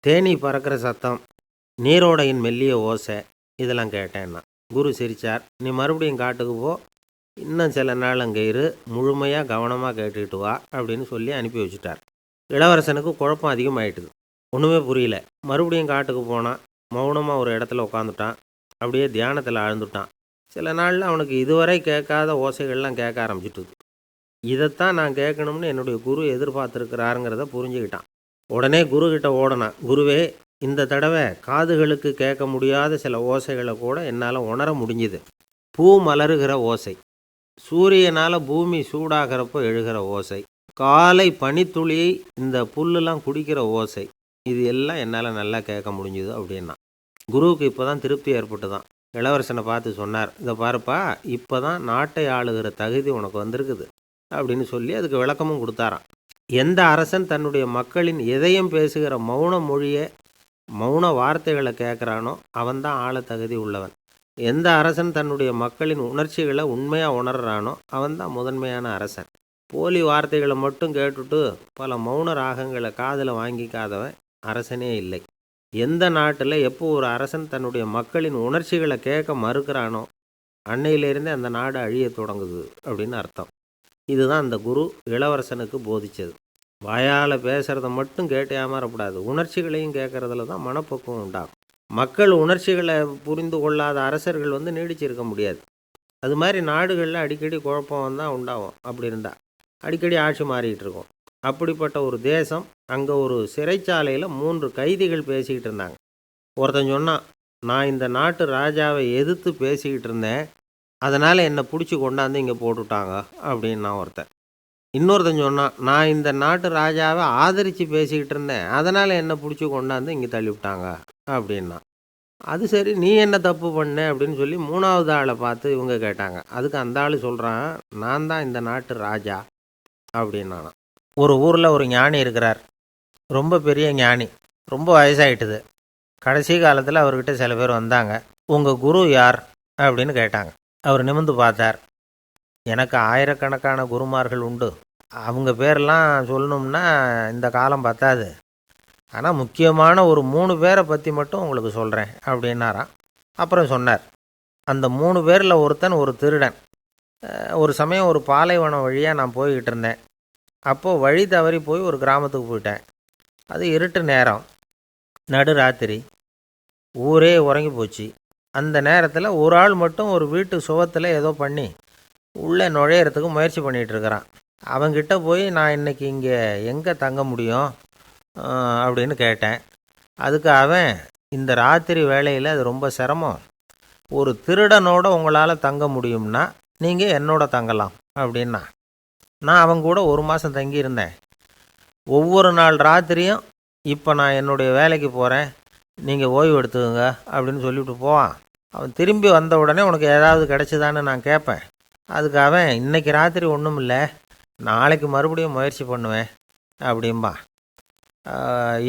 தேனீ பறக்கிற சத்தம், நீரோடையின் மெல்லிய ஓசை, இதெல்லாம் கேட்டேன்னா. குரு சிரித்தார். நீ மறுபடியும் காட்டுக்கு போ, இன்னும் சில நாள் அங்கே இரு, முழுமையாக கவனமாக கேட்டுக்கிட்டு வா அப்படின்னு சொல்லி அனுப்பி வச்சுட்டார். இளவரசனுக்கு குழப்பம் அதிகமாயிட்டுது. ஒன்றுமே புரியல. மறுபடியும் காட்டுக்கு போனான். மௌனமாக ஒரு இடத்துல உட்காந்துட்டான். அப்படியே தியானத்தில் ஆழ்ந்துட்டான். சில நாளில் அவனுக்கு இதுவரை கேட்காத ஓசைகள்லாம் கேட்க ஆரம்பிச்சிட்டுது. இதைத்தான் நான் கேட்கணும்னு என்னுடைய குரு எதிர்பார்த்துருக்கிறாருங்கிறத புரிஞ்சுக்கிட்டான். உடனே குருக்கிட்ட ஓடனான். குருவே, இந்த தடவை காதுகளுக்கு கேட்க முடியாத சில ஓசைகளை கூட என்னால் உணர முடிஞ்சுது. பூ மலருகிற ஓசை, சூரியனால் பூமி சூடாகிறப்போ எழுகிற ஓசை, காலை பனித்துளியை இந்த புல்லுலாம் குடிக்கிற ஓசை, இது எல்லாம் என்னால் நல்லா கேட்க முடிஞ்சுது அப்படின்னா. குருவுக்கு இப்போ தான் திருப்தி ஏற்பட்டு தான் இளவரசனை பார்த்து சொன்னார், இதை பாருப்பா, இப்போ தான் நாட்டை ஆளுகிற தகுதி உனக்கு வந்திருக்குது அப்படின்னு சொல்லி அதுக்கு விளக்கமும் கொடுத்தாராம். எந்த அரசன் தன்னுடைய மக்களின் எதையும் பேசுகிற மௌன மொழியை, மௌன வார்த்தைகளை கேட்குறானோ அவன்தான் ஆள தகுதி உள்ளவன். எந்த அரசன் தன்னுடைய மக்களின் உணர்ச்சிகளை உண்மையாக உணர்றானோ அவன்தான் முதன்மையான அரசன். போலி வார்த்தைகளை மட்டும் கேட்டுட்டு பல மௌன ராகங்களை காதில் வாங்கிக்காதவன் அரசனே இல்லை. எந்த நாட்டில் எப்போ ஒரு அரசன் தன்னுடைய மக்களின் உணர்ச்சிகளை கேட்க மறுக்கிறானோ அன்னையிலேருந்தே அந்த நாடு அழிய தொடங்குது அப்படின்னு அர்த்தம். இதுதான் அந்த குரு இளவரசனுக்கு போதிச்சது. வாயால் பேசுகிறத மட்டும் கேட்டு ஏமாறக்கூடாது, உணர்ச்சிகளையும் கேட்குறதுல தான் மனப்பக்குவம் உண்டாகும். மக்கள் உணர்ச்சிகளை புரிந்து கொள்ளாத அரசர்கள் நீடிச்சிருக்க முடியாது. அது மாதிரி நாடுகளில் அடிக்கடி குழப்பம் தான் உண்டாகும். அப்படி இருந்தால் அடிக்கடி ஆட்சி மாறிக்கிட்டு இருக்கும். அப்படிப்பட்ட ஒரு தேசம், அங்கே ஒரு சிறைச்சாலையில் 3 கைதிகள் பேசிக்கிட்டு இருந்தாங்க. ஒருத்தன் சொன்னான், நான் இந்த நாட்டு ராஜாவை எதிர்த்து பேசிக்கிட்டு இருந்தேன், அதனால் என்னை பிடிச்சி கொண்டாந்து இங்கே போட்டுட்டாங்க அப்படின்னு நான் ஒருத்தன். இன்னொருத்தன் சொன்னான், நான் இந்த நாட்டு ராஜாவை ஆதரித்து பேசிக்கிட்டு இருந்தேன், அதனால் என்னை பிடிச்சி கொண்டாந்து இங்கே தள்ளிவிட்டாங்க அப்படின்னா. அது சரி, நீ என்ன தப்பு பண்ண அப்படின்னு சொல்லி 3வது ஆளை பார்த்து இவங்க கேட்டாங்க. அதுக்கு அந்த ஆள் சொல்கிறான், நான் தான் இந்த நாட்டு ராஜா அப்படின்னானா. ஒரு ஊரில் ஒரு ஞானி இருக்கிறார், ரொம்ப பெரிய ஞானி, ரொம்ப வயசாகிட்டுது. கடைசி காலத்தில் அவர்கிட்ட சில பேர் வந்தாங்க, உங்கள் குரு யார் அப்படின்னு கேட்டாங்க. அவர் நிமிர்ந்து பார்த்தார். எனக்கு ஆயிரக்கணக்கான குருமார்கள் உண்டு, அவங்க பேரெல்லாம் சொல்லணும்னா இந்த காலம் பத்தாது, ஆனால் முக்கியமான ஒரு 3 பேரை பற்றி மட்டும் உங்களுக்கு சொல்கிறேன் அப்படின்னாராம். அப்புறம் சொன்னார், அந்த 3 பேரில் ஒருத்தன் ஒரு திருடன். ஒரு சமயம் ஒரு பாலைவனம் வழியாக நான் போய்கிட்டு இருந்தேன். அப்போது வழி தவறி போய் ஒரு கிராமத்துக்கு போயிட்டேன். அது இருட்டு நேரம், நடு ராத்திரி, ஊரே உறங்கி போச்சு. அந்த நேரத்தில் ஒரு ஆள் மட்டும் ஒரு வீட்டு சுவத்தில் ஏதோ பண்ணி உள்ளே நுழையிறதுக்கு முயற்சி பண்ணிகிட்டு இருக்கிறான். அவங்கிட்ட போய் நான் இன்றைக்கி இங்கே எங்கே தங்க முடியும் அப்படின்னு கேட்டேன். அதுக்கு அவன், இந்த ராத்திரி வேளையில் அது ரொம்ப சிரமம், ஒரு திருடனோட உங்களால் தங்க முடியும்னா நீங்கள் என்னோட தங்கலாம் அப்படின்னா. நான் அவங்க கூட 1 மாதம் தங்கியிருந்தேன். ஒவ்வொரு நாள் ராத்திரியும், இப்போ நான் என்னுடைய வேலைக்கு போகிறேன், நீங்கள் ஓய்வு எடுத்துக்கோங்க அப்படின்னு சொல்லிவிட்டு போவான். அவன் திரும்பி வந்த உடனே உனக்கு ஏதாவது கிடச்சிதான்னு நான் கேட்பேன். அதுக்கு அவன், இன்றைக்கி ராத்திரி ஒன்றும் இல்லை, நாளைக்கு மறுபடியும் முயற்சி பண்ணுவேன் அப்படிம்பா.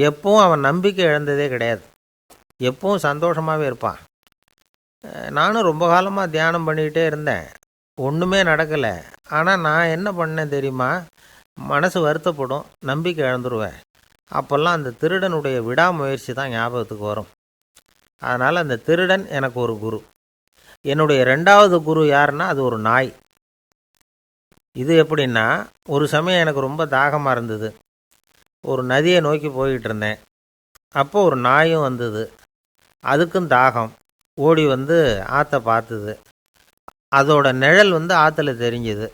எப்பவும் அவன் நம்பிக்கை இழந்ததே கிடையாது, எப்பவும் சந்தோஷமாகவே இருப்பான். நானும் ரொம்ப காலமாக தியானம் பண்ணிக்கிட்டே இருந்தேன், ஒன்றுமே நடக்கலை. ஆனால் நான் என்ன பண்ணேன் தெரியுமா, மனசு வருத்தப்படும், நம்பிக்கை இழந்துருவேன். அப்போல்லாம் அந்த திருடனுடைய விடாமுயற்சி தான் ஞாபகத்துக்கு வரும். அதனால் அந்த திருடன் எனக்கு ஒரு குரு. என்னுடைய 2வது குரு யாருன்னா அது ஒரு நாய். இது எப்படின்னா, ஒரு சமயம் எனக்கு ரொம்ப தாகமாக இருந்தது. ஒரு நதியை நோக்கி போய்கிட்டு இருந்தேன். அப்போது ஒரு நாயும் வந்தது, அதுக்கும் தாகம். ஓடி வந்து ஆற்றை பார்த்துது. அதோட நிழல் ஆற்றுல தெரிஞ்சுது.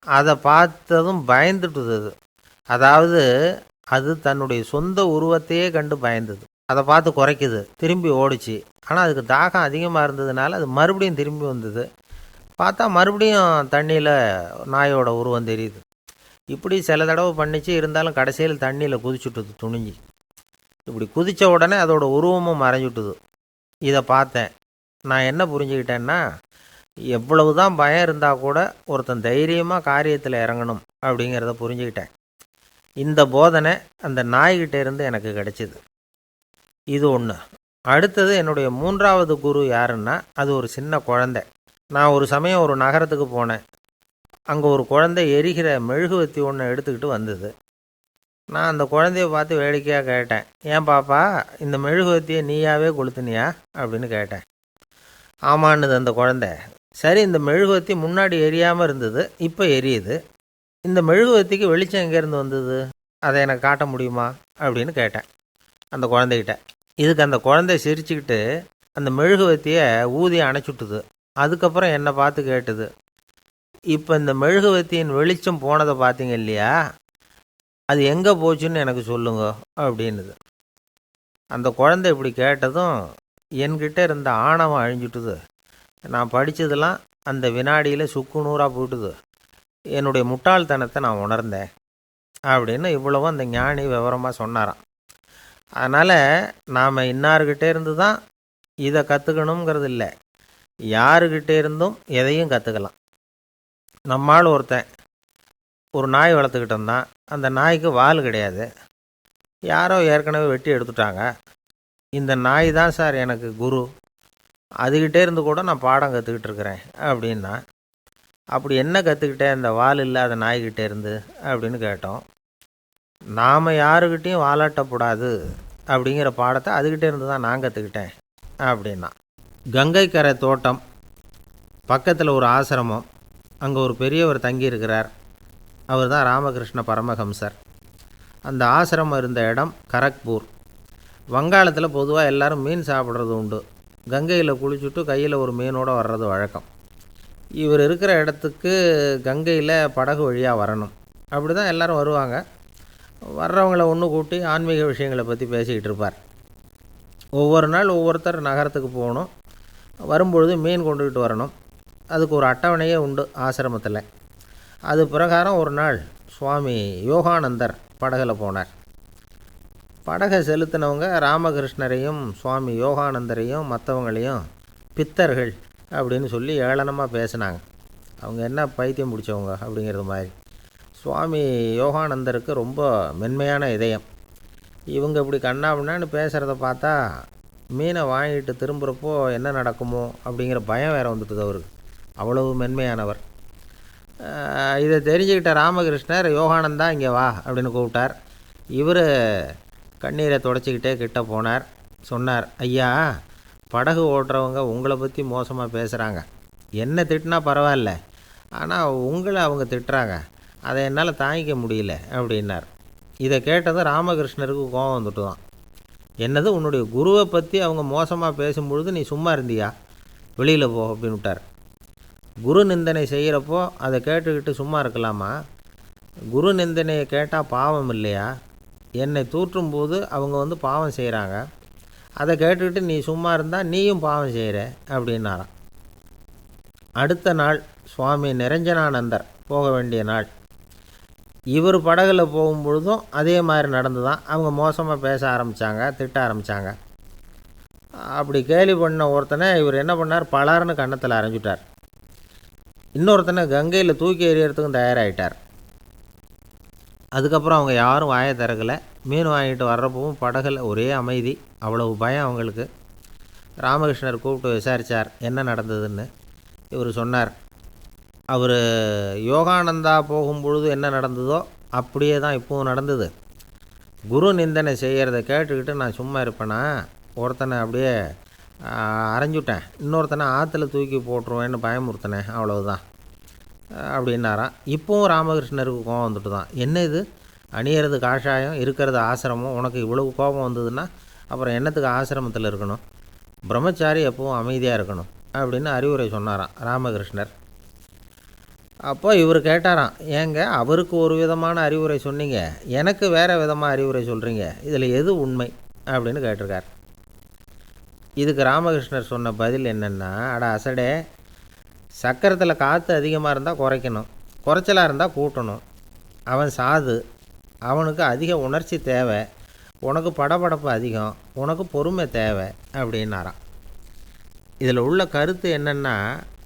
அதை பார்த்ததும் பயந்துட்டுது. அதாவது அது தன்னுடைய சொந்த உருவத்தையே கண்டு பயந்தது. அதை பார்த்து குறைக்குது, திரும்பி ஓடிச்சு. ஆனால் அதுக்கு தாகம் அதிகமாக இருந்ததுனால அது மறுபடியும் திரும்பி வந்தது. பார்த்தா மறுபடியும் தண்ணியில் நாயோட உருவம் தெரியுது. இப்படி சில தடவை பண்ணிச்சு. இருந்தாலும் கடைசியில் தண்ணியில் குதிச்சுட்டுது துணிஞ்சி. இப்படி குதித்த உடனே அதோட உருவமும் மறைஞ்சுட்டுது. இதை பார்த்தேன். நான் என்ன புரிஞ்சுக்கிட்டேன்னா, எவ்வளவு தான் பயம் இருந்தால் கூட ஒருத்தன் தைரியமாக காரியத்தில் இறங்கணும் அப்படிங்கிறத புரிஞ்சுக்கிட்டேன். இந்த போதனை அந்த நாய்கிட்ட இருந்து எனக்கு கிடைச்சிது. இது ஒன்று. அடுத்தது என்னுடைய 3வது குரு யாருன்னா அது ஒரு சின்ன குழந்தை. நான் ஒரு சமயம் ஒரு நகரத்துக்கு போனேன். அங்கே ஒரு குழந்தை எரிகிற மெழுகுவத்தி ஒன்று எடுத்துக்கிட்டு வந்தது. நான் அந்த குழந்தைய பார்த்து வேடிக்கையாக கேட்டேன், ஏன் பாப்பா, இந்த மெழுகுவத்தியை நீயாவே கொளுத்துனியா அப்படின்னு கேட்டேன். ஆமான்னுது அந்த குழந்தை. சரி, இந்த மெழுகுவத்தி முன்னாடி எரியாமல் இருந்தது, இப்போ எரியுது. இந்த மெழுகுவத்திக்கு வெளிச்சம் எங்கேருந்து வந்தது, அதை எனக்கு காட்ட முடியுமா அப்படின்னு கேட்டேன் அந்த குழந்தைகிட்ட. இதுக்கு அந்த குழந்தை சிரிச்சுக்கிட்டு அந்த மெழுகுவத்தியை ஊதி அணைச்சுட்டுது. அதுக்கப்புறம் என்னை பார்த்து கேட்டுது, இப்போ இந்த மெழுகுவத்தியின் வெளிச்சம் போனதை பார்த்தீங்க இல்லையா, அது எங்கே போச்சுன்னு எனக்கு சொல்லுங்க அப்படின்னுது. அந்த குழந்தை இப்படி கேட்டதும் என்கிட்ட இருந்த ஆணவம் அழிஞ்சுட்டுது. நான் படித்ததெல்லாம் அந்த வினாடியில் சுக்கு நூறாக போயிட்டுது. என்னுடைய முட்டாள்தனத்தை நான் உணர்ந்தேன் அப்படின்னு இவ்வளவும் அந்த ஞானி விவரமாக சொன்னாராம். அதனால் நாம் இன்னார்கிட்டே இருந்து தான் இதை கற்றுக்கணுங்கிறது இல்லை, யாருக்கிட்டே இருந்தும் எதையும் கற்றுக்கலாம். நம்மால் ஒருத்தன் ஒரு நாய் வளர்த்துக்கிட்டு இருந்தான். அந்த நாய்க்கு வால் கிடையாது. யாரோ ஏற்கனவே வெட்டி எடுத்துட்டாங்க. இந்த நாய் தான் சார் எனக்கு குரு, அதுக்கிட்டே இருந்து கூட நான் பாடம் கற்றுக்கிட்டு இருக்கிறேன் அப்படின்னா, அப்படி என்ன கற்றுக்கிட்டேன் அந்த வால் இல்லாத நாய்கிட்டே இருந்து அப்படின்னு கேட்டோம். நாம் யாருக்கிட்டேயும் வாலாட்டக்கூடாது அப்படிங்கிற பாடத்தை அதுக்கிட்டே இருந்து தான் நான் கற்றுக்கிட்டேன் அப்படின்னா. கங்கை கரை தோட்டம் பக்கத்தில் ஒரு ஆசிரமம், அங்கே ஒரு பெரியவர் தங்கியிருக்கிறார். அவர் தான் ராமகிருஷ்ண பரமஹம்சர். அந்த ஆசிரமம் இருந்த இடம் கரக்பூர். வங்காளத்தில் பொதுவாக எல்லோரும் மீன் சாப்பிட்றது உண்டு. கங்கையில் குளிச்சுட்டு கையில் ஒரு மீனோடு வர்றது வழக்கம். இவர் இருக்கிற இடத்துக்கு கங்கையில் படகு வழியாக வரணும். அப்படி தான் எல்லோரும் வருவாங்க. வர்றவங்கள ஒன்று கூட்டி ஆன்மீக விஷயங்களை பற்றி பேசிக்கிட்டு இருப்பார். ஒவ்வொரு நாள் ஒவ்வொருத்தர் நகரத்துக்கு போகணும். வரும்பொழுது மீன் கொண்டுக்கிட்டு வரணும். அதுக்கு ஒரு அட்டவணையே உண்டு ஆசிரமத்தில். அது பிரகாரம் ஒரு நாள் சுவாமி யோகானந்தர் படகில் போனார். படகை செலுத்தினவங்க ராமகிருஷ்ணரையும் சுவாமி யோகானந்தரையும் மற்றவங்களையும் பித்தர்கள் அப்படின்னு சொல்லி ஏளனமாக பேசினாங்க. அவங்க என்ன பைத்தியம் பிடிச்சவங்க அப்படிங்கிறது மாதிரி. சுவாமி யோகானந்தருக்கு ரொம்ப மென்மையான இதயம். இவங்க இப்படி கண்ணாபின்னான்னு பேசுகிறத பார்த்தா மீனை வாங்கிட்டு திரும்புகிறப்போ என்ன நடக்குமோ அப்படிங்கிற பயம் வேறு வந்துட்டுது அவருக்கு. அவ்வளவு மென்மையானவர். இதை தெரிஞ்சுக்கிட்ட ராமகிருஷ்ணர் யோகானந்தா இங்கே வா அப்படின்னு கூப்பிட்டார். இவர் கண்ணீரை தொடச்சிக்கிட்டே கிட்ட போனார். சொன்னார், ஐயா, படகு ஓட்டுறவங்க உங்களை பற்றி மோசமாக பேசுகிறாங்க. என்ன திட்டினா பரவாயில்ல, ஆனால் உங்களை அவங்க திட்டுறாங்க, அதை என்னால் தாங்கிக்க முடியல அப்படின்னார். இதை கேட்டதும் ராமகிருஷ்ணருக்கு கோபம் வந்துட்டு தான். என்னது, உன்னுடைய குருவை பற்றி அவங்க மோசமாக பேசும்பொழுது நீ சும்மா இருந்தியா, வெளியில் போ அப்படின்னு விட்டார். குரு நிந்தனை செய்கிறப்போ அதை கேட்டுக்கிட்டு சும்மா இருக்கலாமா? குரு நிந்தனையை கேட்டால் பாவம் இல்லையா? என்னை தூற்றும்போது அவங்க பாவம் செய்கிறாங்க, அதை கேட்டுக்கிட்டு நீ சும்மா இருந்தால் நீயும் பாவம் செய்கிற அப்படின்னாராம். அடுத்த நாள் சுவாமி நிரஞ்சனானந்தர் போக வேண்டிய நாள். இவர் படகுல போகும்பொழுதும் அதே மாதிரி நடந்து தான். அவங்க மோசமாக பேச ஆரம்பித்தாங்க, திட்ட ஆரம்பித்தாங்க. அப்படி கேலி பண்ண ஒருத்தனை இவர் என்ன பண்ணார், பலார்னு கன்னத்தில் அரைஞ்சிட்டார். இன்னொருத்தனை கங்கையில் தூக்கி எறியறதுக்கும் தயாராகிட்டார். அதுக்கப்புறம் அவங்க யாரும் வாயை திறக்கலை. மீன் வாங்கிட்டு வர்றப்பவும் படகுல ஒரே அமைதி. அவ்வளவு பயம் அவங்களுக்கு. ராமகிருஷ்ணர் கூப்பிட்டு விசாரித்தார் என்ன நடந்ததுன்னு. இவர் சொன்னார், அவர் யோகானந்தா போகும்பொழுது என்ன நடந்ததோ அப்படியே தான் இப்போவும் நடந்தது. குரு நிந்தனை செய்கிறத கேட்டுக்கிட்டு நான் சும்மா இருப்பேனா, ஒருத்தனை அப்படியே அரைஞ்சுட்டேன், இன்னொருத்தனை ஆற்றுல தூக்கி போட்டுருவேன்னு பயமுறுத்தினேன், அவ்வளவுதான் அப்படின்னாராம். இப்போவும் ராமகிருஷ்ணருக்கு கோபம் வந்துட்டு தான். என்ன இது, அணியறது காஷாயம், இருக்கிறது ஆசிரமம், உனக்கு இவ்வளவு கோபம் வந்ததுன்னா அப்புறம் என்னத்துக்கு ஆசிரமத்தில் இருக்கணும், பிரம்மச்சாரி எப்பவும் அமைதியாக இருக்கணும் அப்படின்னு அறிவுரை சொன்னாராம் ராமகிருஷ்ணர். அப்போ இவர் கேட்டாராம், ஏங்க அவருக்கு ஒரு விதமான அறிவுரை சொன்னீங்க, எனக்கு வேறு விதமாக அறிவுரை சொல்கிறீங்க, இதில் எது உண்மை அப்படின்னு கேட்டிருக்கார். இதுக்கு ராமகிருஷ்ணர் சொன்ன பதில் என்னென்னா, அட அசடே, சக்கரத்தில் காற்று அதிகமாக இருந்தால் குறைக்கணும், குறைச்சலாக இருந்தால் கூட்டணும். அவன் சாது, அவனுக்கு அதிக உணர்ச்சி தேவை, உனக்கு படபடப்பு அதிகம், உனக்கு பொறுமை தேவை அப்படின்னாராம். இதில் உள்ள கருத்து என்னென்னா,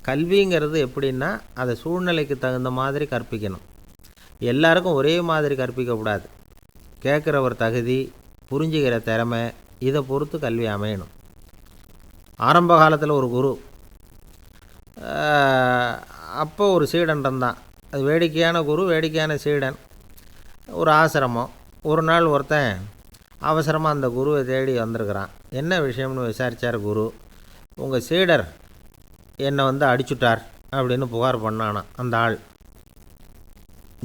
கல்விங்கிறது எப்படின்னா அதை சூழ்நிலைக்கு தகுந்த மாதிரி கற்பிக்கணும். எல்லாருக்கும் ஒரே மாதிரி கற்பிக்கக்கூடாது. கேட்குறவர் தகுதி, புரிஞ்சுக்கிற திறமை, இதை பொறுத்து கல்வி அமையணும். ஆரம்ப காலத்தில் ஒரு குரு, அப்போ ஒரு சீடன் இருந்தான். அது வேடிக்கையான குரு, வேடிக்கையான சீடன். ஒரு ஆசிரமம். ஒரு நாள் ஒருத்தன் அவசரமாக அந்த குருவை தேடி வந்திருக்கிறான். என்ன விஷயம்னு விசாரித்தார் குரு. உங்கள் சீடர் என்னை அடிச்சுட்டார் அப்படின்னு புகார் பண்ணானான் அந்த ஆள்.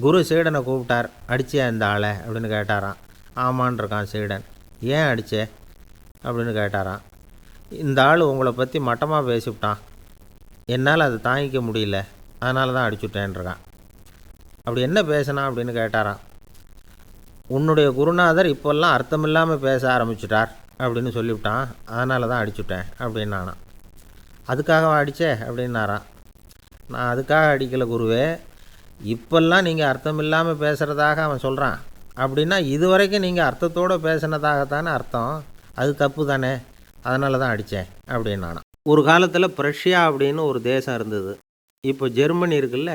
குரு சீடனை கூப்பிட்டார். அடிச்சியா இந்த ஆளை அப்படின்னு கேட்டாரான். ஆமான் இருக்கான் சீடன். ஏன் அடித்தே அப்படின்னு கேட்டாரான். இந்த ஆள் உங்களை பற்றி மட்டமாக பேசிவிட்டான், என்னால் அதை தாங்கிக்க முடியல, அதனால தான் அடிச்சுட்டேன்ருக்கான். அப்படி என்ன பேசினான் அப்படின்னு கேட்டாரான். உன்னுடைய குருநாதர் இப்போல்லாம் அர்த்தமில்லாமல் பேச ஆரம்பிச்சுட்டார் அப்படின்னு சொல்லிவிட்டான், அதனால தான் அடிச்சுட்டேன் அப்படின்னானான். அதுக்காக அடித்தே அப்படின்னாரான். நான் அதுக்காக அடிக்கலை குருவே. இப்பெல்லாம் நீங்கள் அர்த்தம் இல்லாமல் பேசுகிறதாக அவன் சொல்கிறான். அப்படின்னா இதுவரைக்கும் நீங்கள் அர்த்தத்தோடு பேசினதாகத்தானே அர்த்தம். அது தப்பு தானே, அதனால தான் அடித்தேன் அப்படின்னு நானும். ஒரு காலத்தில் பிரஷ்யா அப்படின்னு ஒரு தேசம் இருந்தது. இப்போ ஜெர்மனி இருக்குல்ல,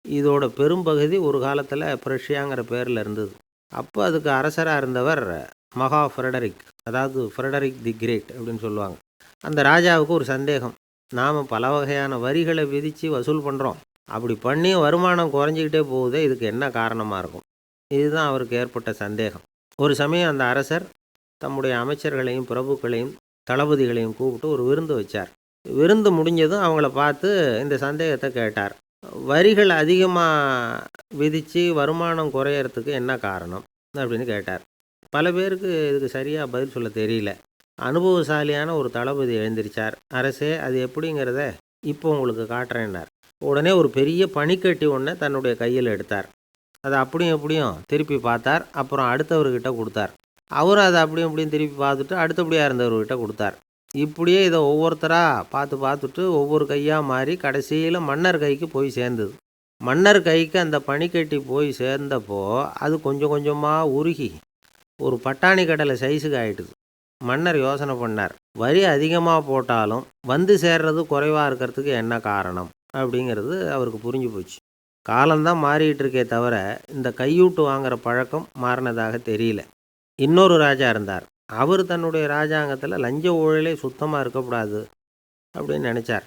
இதோட பெரும்பகுதி ஒரு காலத்தில் பிரஷ்யாங்கிற பேரில் இருந்தது. அப்போ அதுக்கு அரசராக இருந்தவர் மகா ஃப்ரெடரிக், அதாவது ஃப்ரெடரிக் தி கிரேட் அப்படின்னு சொல்லுவாங்க. அந்த ராஜாவுக்கு ஒரு சந்தேகம். நாம் பல வகையான வரிகளை விதித்து வசூல் பண்ணுறோம், அப்படி பண்ணியும் வருமானம் குறைஞ்சிக்கிட்டே போகுதே, இதுக்கு என்ன காரணமாக இருக்கும்? இதுதான் அவருக்கு ஏற்பட்ட சந்தேகம். ஒரு சமயம் அந்த அரசர் தம்முடைய அமைச்சர்களையும் பிரபுக்களையும் தளபதிகளையும் கூப்பிட்டு ஒரு விருந்து வச்சார். விருந்து முடிஞ்சதும் அவங்கள பார்த்து இந்த சந்தேகத்தை கேட்டார். வரிகள் அதிகமாக விதித்து வருமானம் குறையறதுக்கு என்ன காரணம் அப்படின்னு கேட்டார். பல பேருக்கு இதுக்கு சரியாக பதில் சொல்ல தெரியல. அனுபவசாலியான ஒரு தளபதி எழுந்திருச்சார். அரசே, அது எப்படிங்கிறத இப்போ உங்களுக்கு காட்டுறேன்னார். உடனே ஒரு பெரிய பனிக்கட்டி ஒன்றை தன்னுடைய கையில் எடுத்தார். அதை அப்படியும் எப்படியும் திருப்பி பார்த்தார். அப்புறம் அடுத்தவர்கிட்ட கொடுத்தார். அவரும் அதை அப்படியும் இப்படியும் திருப்பி பார்த்துட்டு அடுத்தபடியாக இருந்தவர்கிட்ட கொடுத்தார். இப்படியே இதை ஒவ்வொருத்தராக பார்த்துட்டு ஒவ்வொரு கையாக மாறி கடைசியில் மன்னர் கைக்கு போய் சேர்ந்தது. மன்னர் கைக்கு அந்த பனிக்கட்டி போய் சேர்ந்தப்போ அது கொஞ்சம் கொஞ்சமாக உருகி ஒரு பட்டாணி கடலை சைஸுக்கு ஆகிட்டுது. மன்னர் யோசனை பண்ணார், வரி அதிகமாக போட்டாலும் வந்து சேர்றது குறைவாக இருக்கிறதுக்கு என்ன காரணம் அப்படிங்கிறது அவருக்கு புரிஞ்சு போச்சு. காலம்தான் மாறிக்கிட்டு இருக்கே தவிர இந்த கையூட்டு வாங்குகிற பழக்கம் மாறினதாக தெரியல. இன்னொரு ராஜா இருந்தார். அவர் தன்னுடைய ராஜாங்கத்தில் லஞ்ச ஊழலே சுத்தமாக இருக்கக்கூடாது அப்படின்னு நினச்சார்.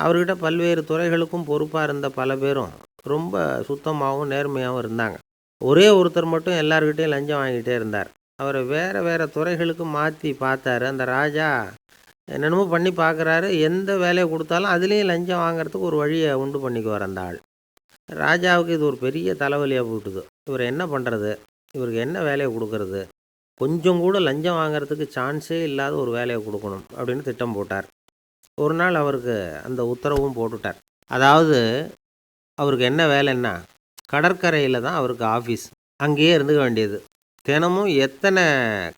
அவர்கிட்ட பல்வேறு துறைகளுக்கும் பொறுப்பாக இருந்த பல பேரும் ரொம்ப சுத்தமாகவும் நேர்மையாகவும் இருந்தாங்க. ஒரே ஒருத்தர் மட்டும் எல்லார்கிட்டையும் லஞ்சம் வாங்கிட்டே இருந்தார். அவரை வேறு வேறு துறைகளுக்கு மாற்றி பார்த்தாரு. அந்த ராஜா என்னென்னமோ பண்ணி பார்க்குறாரு. எந்த வேலையை கொடுத்தாலும் அதுலேயும் லஞ்சம் வாங்கிறதுக்கு ஒரு வழியை உண்டு பண்ணிக்குவார் அந்த ஆள். ராஜாவுக்கு இது ஒரு பெரிய தலைவலியாக போட்டுது. இவர் என்ன பண்ணுறது, இவருக்கு என்ன வேலையை கொடுக்கறது, கொஞ்சம் கூட லஞ்சம் வாங்கிறதுக்கு சான்ஸே இல்லாத ஒரு வேலையை கொடுக்கணும் அப்படின்னு திட்டம் போட்டார். ஒரு நாள் அவருக்கு அந்த உத்தரவும் போட்டுட்டார். அதாவது அவருக்கு என்ன வேலைன்னா, கடற்கரையில் தான் அவருக்கு ஆஃபீஸ். அங்கேயே இருந்துக்க வேண்டியது. தினமும் எத்தனை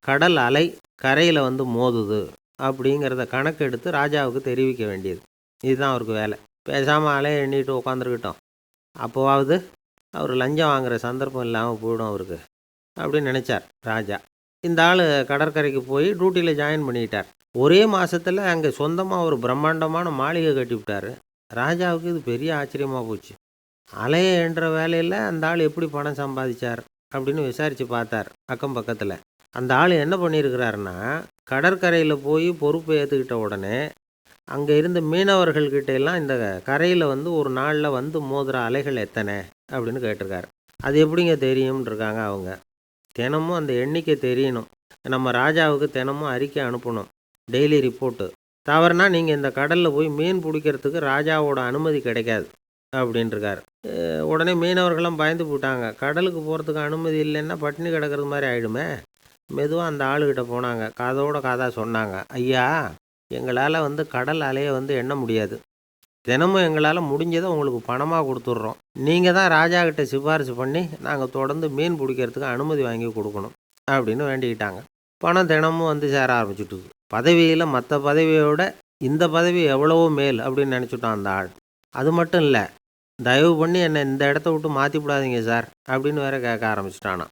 கடல் அலை கரையில் வந்து மோதுது அப்படிங்கிறத கணக்கெடுத்து ராஜாவுக்கு தெரிவிக்க வேண்டியது. இதுதான் அவருக்கு வேலை. பேசாமல் அலையை எண்ணிட்டு உட்காந்துருக்கிட்டோம், அப்போவாவது அவர் லஞ்சம் வாங்குகிற சந்தர்ப்பம் இல்லாமல் போயிடும் அவருக்கு அப்படின்னு நினச்சார் ராஜா. இந்த ஆள் கடற்கரைக்கு போய் டியூட்டியில் ஜாயின் பண்ணிக்கிட்டார். ஒரே மாதத்தில் அங்கே சொந்தமாக ஒரு பிரம்மாண்டமான மாளிகை கட்டிவிட்டார். ராஜாவுக்கு இது பெரிய ஆச்சரியமாக போச்சு. அலையை என்ற வேலையில் அந்த ஆள் எப்படி பணம் சம்பாதிச்சார் அப்படின்னு விசாரித்து பார்த்தார் அக்கம் பக்கத்தில். அந்த ஆள் என்ன பண்ணியிருக்கிறாருன்னா, கடற்கரையில் போய் பொறுப்பை ஏற்றுக்கிட்ட உடனே அங்கே இருந்த மீனவர்கள்கிட்ட எல்லாம் இந்த கரையில் வந்து ஒரு நாளில் வந்து மோதுகிற அலைகள் எத்தனை அப்படின்னு கேட்டிருக்காரு. அது எப்படிங்க தெரியும்னு இருக்காங்க அவங்க. தினமும் அந்த எண்ணிக்கை தெரியணும். நம்ம ராஜாவுக்கு தினமும் அறிக்கை அனுப்பணும், டெய்லி ரிப்போர்ட்டு. தவறுனா நீங்கள் இந்த கடலில் போய் மீன் பிடிக்கிறதுக்கு ராஜாவோட அனுமதி கிடைக்காது அப்படின்ட்டுருக்காரு. உடனே மீனவர்களும் பயந்து போட்டாங்க. கடலுக்கு போகிறதுக்கு அனுமதி இல்லைன்னா பட்டினி கிடக்கிறது மாதிரி ஆகிடுமே. மெதுவாக அந்த ஆளுகிட்ட போனாங்க. காதோட காதாக சொன்னாங்க, ஐயா, எங்களால் வந்து கடல் அலையை வந்து எண்ண முடியாது. தினமும் எங்களால் முடிஞ்சதை உங்களுக்கு பணமாக கொடுத்துட்றோம். நீங்கள் தான் ராஜா கிட்ட சிபாரிசு பண்ணி நாங்கள் தொடர்ந்து மீன் பிடிக்கிறதுக்கு அனுமதி வாங்கி கொடுக்கணும் அப்படின்னு வேண்டிக்கிட்டாங்க. பணம் தினமும் வந்து சேர ஆரம்பிச்சுட்டுது. பதவியில் மற்ற பதவியோட இந்த பதவி எவ்வளவோ மேல் அப்படின்னு நினச்சிட்டான் அந்த ஆள். அது மட்டும் இல்லை, தயவு பண்ணி என்னை இந்த இடத்த விட்டு மாற்றி விடாதீங்க சார் அப்படின்னு வேற கேட்க ஆரம்பிச்சிட்டானா.